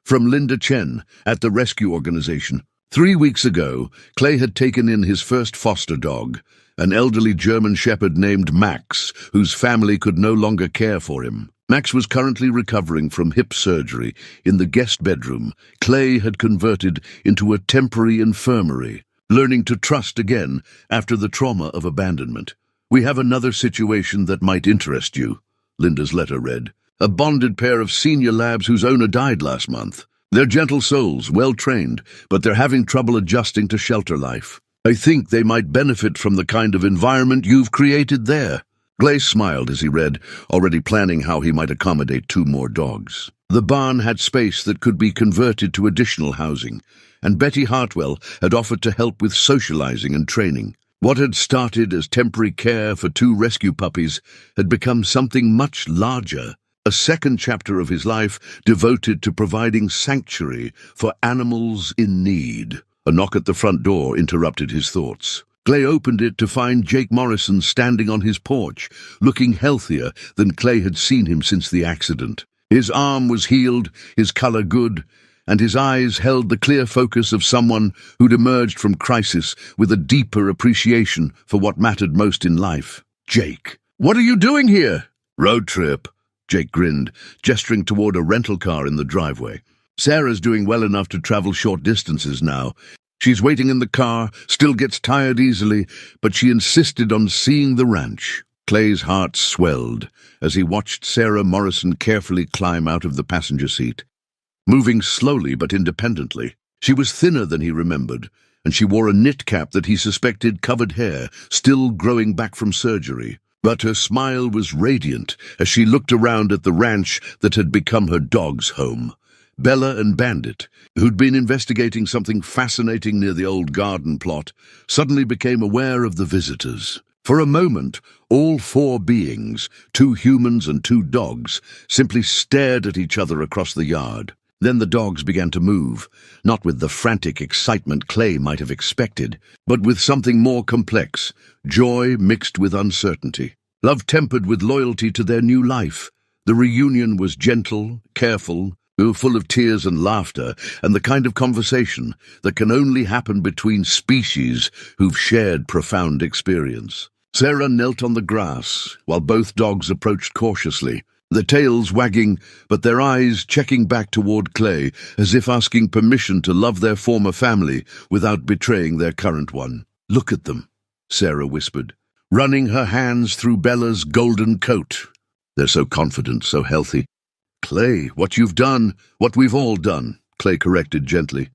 from Linda Chen at the rescue organization. 3 weeks ago, Clay had taken in his first foster dog, an elderly German shepherd named Max, whose family could no longer care for him. Max was currently recovering from hip surgery in the guest bedroom Clay had converted into a temporary infirmary, learning to trust again after the trauma of abandonment. "We have another situation that might interest you," Linda's letter read. "A bonded pair of senior labs whose owner died last month. They're gentle souls, well-trained, but they're having trouble adjusting to shelter life. I think they might benefit from the kind of environment you've created there." Clay smiled as he read, already planning how he might accommodate 2 more dogs. The barn had space that could be converted to additional housing, and Betty Hartwell had offered to help with socializing and training. What had started as temporary care for 2 rescue puppies had become something much larger. A second chapter of his life devoted to providing sanctuary for animals in need. A knock at the front door interrupted his thoughts. Clay opened it to find Jake Morrison standing on his porch, looking healthier than Clay had seen him since the accident. His arm was healed, his color good, and his eyes held the clear focus of someone who'd emerged from crisis with a deeper appreciation for what mattered most in life. "Jake, what are you doing here?" "Road trip," Jake grinned, gesturing toward a rental car in the driveway. "Sarah's doing well enough to travel short distances now. She's waiting in the car, still gets tired easily, but she insisted on seeing the ranch." Clay's heart swelled as he watched Sarah Morrison carefully climb out of the passenger seat, moving slowly but independently. She was thinner than he remembered, and she wore a knit cap that he suspected covered hair, still growing back from surgery. But her smile was radiant as she looked around at the ranch that had become her dog's home. Bella and Bandit, who'd been investigating something fascinating near the old garden plot, suddenly became aware of the visitors. For a moment, all 4 beings, 2 humans and 2 dogs, simply stared at each other across the yard. Then the dogs began to move, not with the frantic excitement Clay might have expected, but with something more complex, joy mixed with uncertainty, love tempered with loyalty to their new life. The reunion was gentle, careful, full of tears and laughter, and the kind of conversation that can only happen between species who've shared profound experience. Sarah knelt on the grass while both dogs approached cautiously, their tails wagging, but their eyes checking back toward Clay, as if asking permission to love their former family without betraying their current one. "Look at them," Sarah whispered, running her hands through Bella's golden coat. "They're so confident, so healthy." "Clay, what you've done, what we've all done," Clay corrected gently.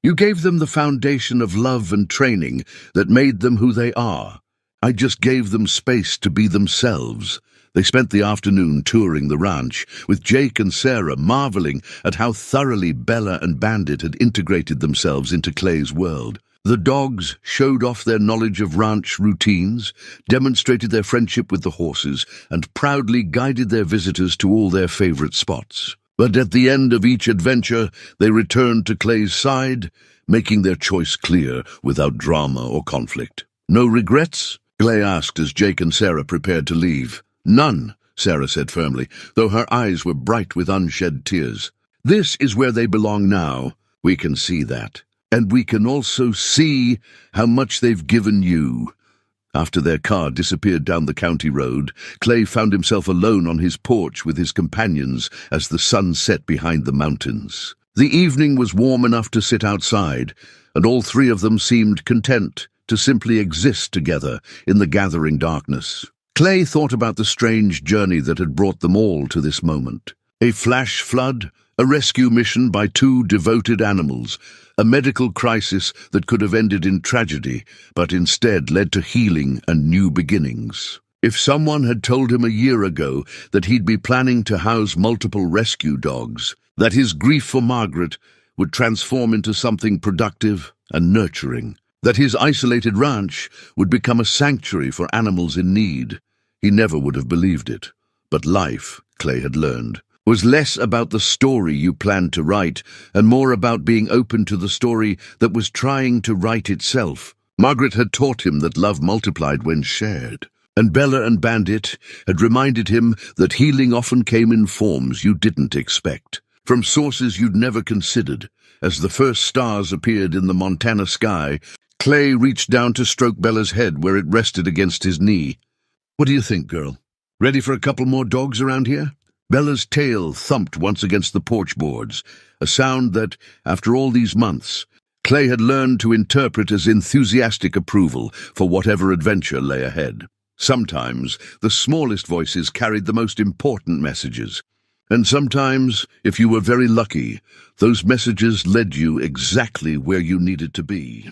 "You gave them the foundation of love and training that made them who they are. I just gave them space to be themselves." They spent the afternoon touring the ranch, with Jake and Sarah marveling at how thoroughly Bella and Bandit had integrated themselves into Clay's world. The dogs showed off their knowledge of ranch routines, demonstrated their friendship with the horses, and proudly guided their visitors to all their favorite spots. But at the end of each adventure, they returned to Clay's side, making their choice clear without drama or conflict. "No regrets?" Clay asked as Jake and Sarah prepared to leave. "None," Sarah said firmly, though her eyes were bright with unshed tears. "This is where they belong now. We can see that. And we can also see how much they've given you." After their car disappeared down the county road, Clay found himself alone on his porch with his companions as the sun set behind the mountains. The evening was warm enough to sit outside, and all three of them seemed content to simply exist together in the gathering darkness. Clay thought about the strange journey that had brought them all to this moment. A flash flood, a rescue mission by two devoted animals, a medical crisis that could have ended in tragedy, but instead led to healing and new beginnings. If someone had told him a year ago that he'd be planning to house multiple rescue dogs, that his grief for Margaret would transform into something productive and nurturing, that his isolated ranch would become a sanctuary for animals in need, he never would have believed it. But life, Clay had learned, was less about the story you planned to write and more about being open to the story that was trying to write itself. Margaret had taught him that love multiplied when shared, and Bella and Bandit had reminded him that healing often came in forms you didn't expect, from sources you'd never considered. As the first stars appeared in the Montana sky, Clay reached down to stroke Bella's head where it rested against his knee. "What do you think, girl? Ready for a couple more dogs around here?" Bella's tail thumped once against the porch boards, a sound that, after all these months, Clay had learned to interpret as enthusiastic approval for whatever adventure lay ahead. Sometimes the smallest voices carried the most important messages, and sometimes, if you were very lucky, those messages led you exactly where you needed to be.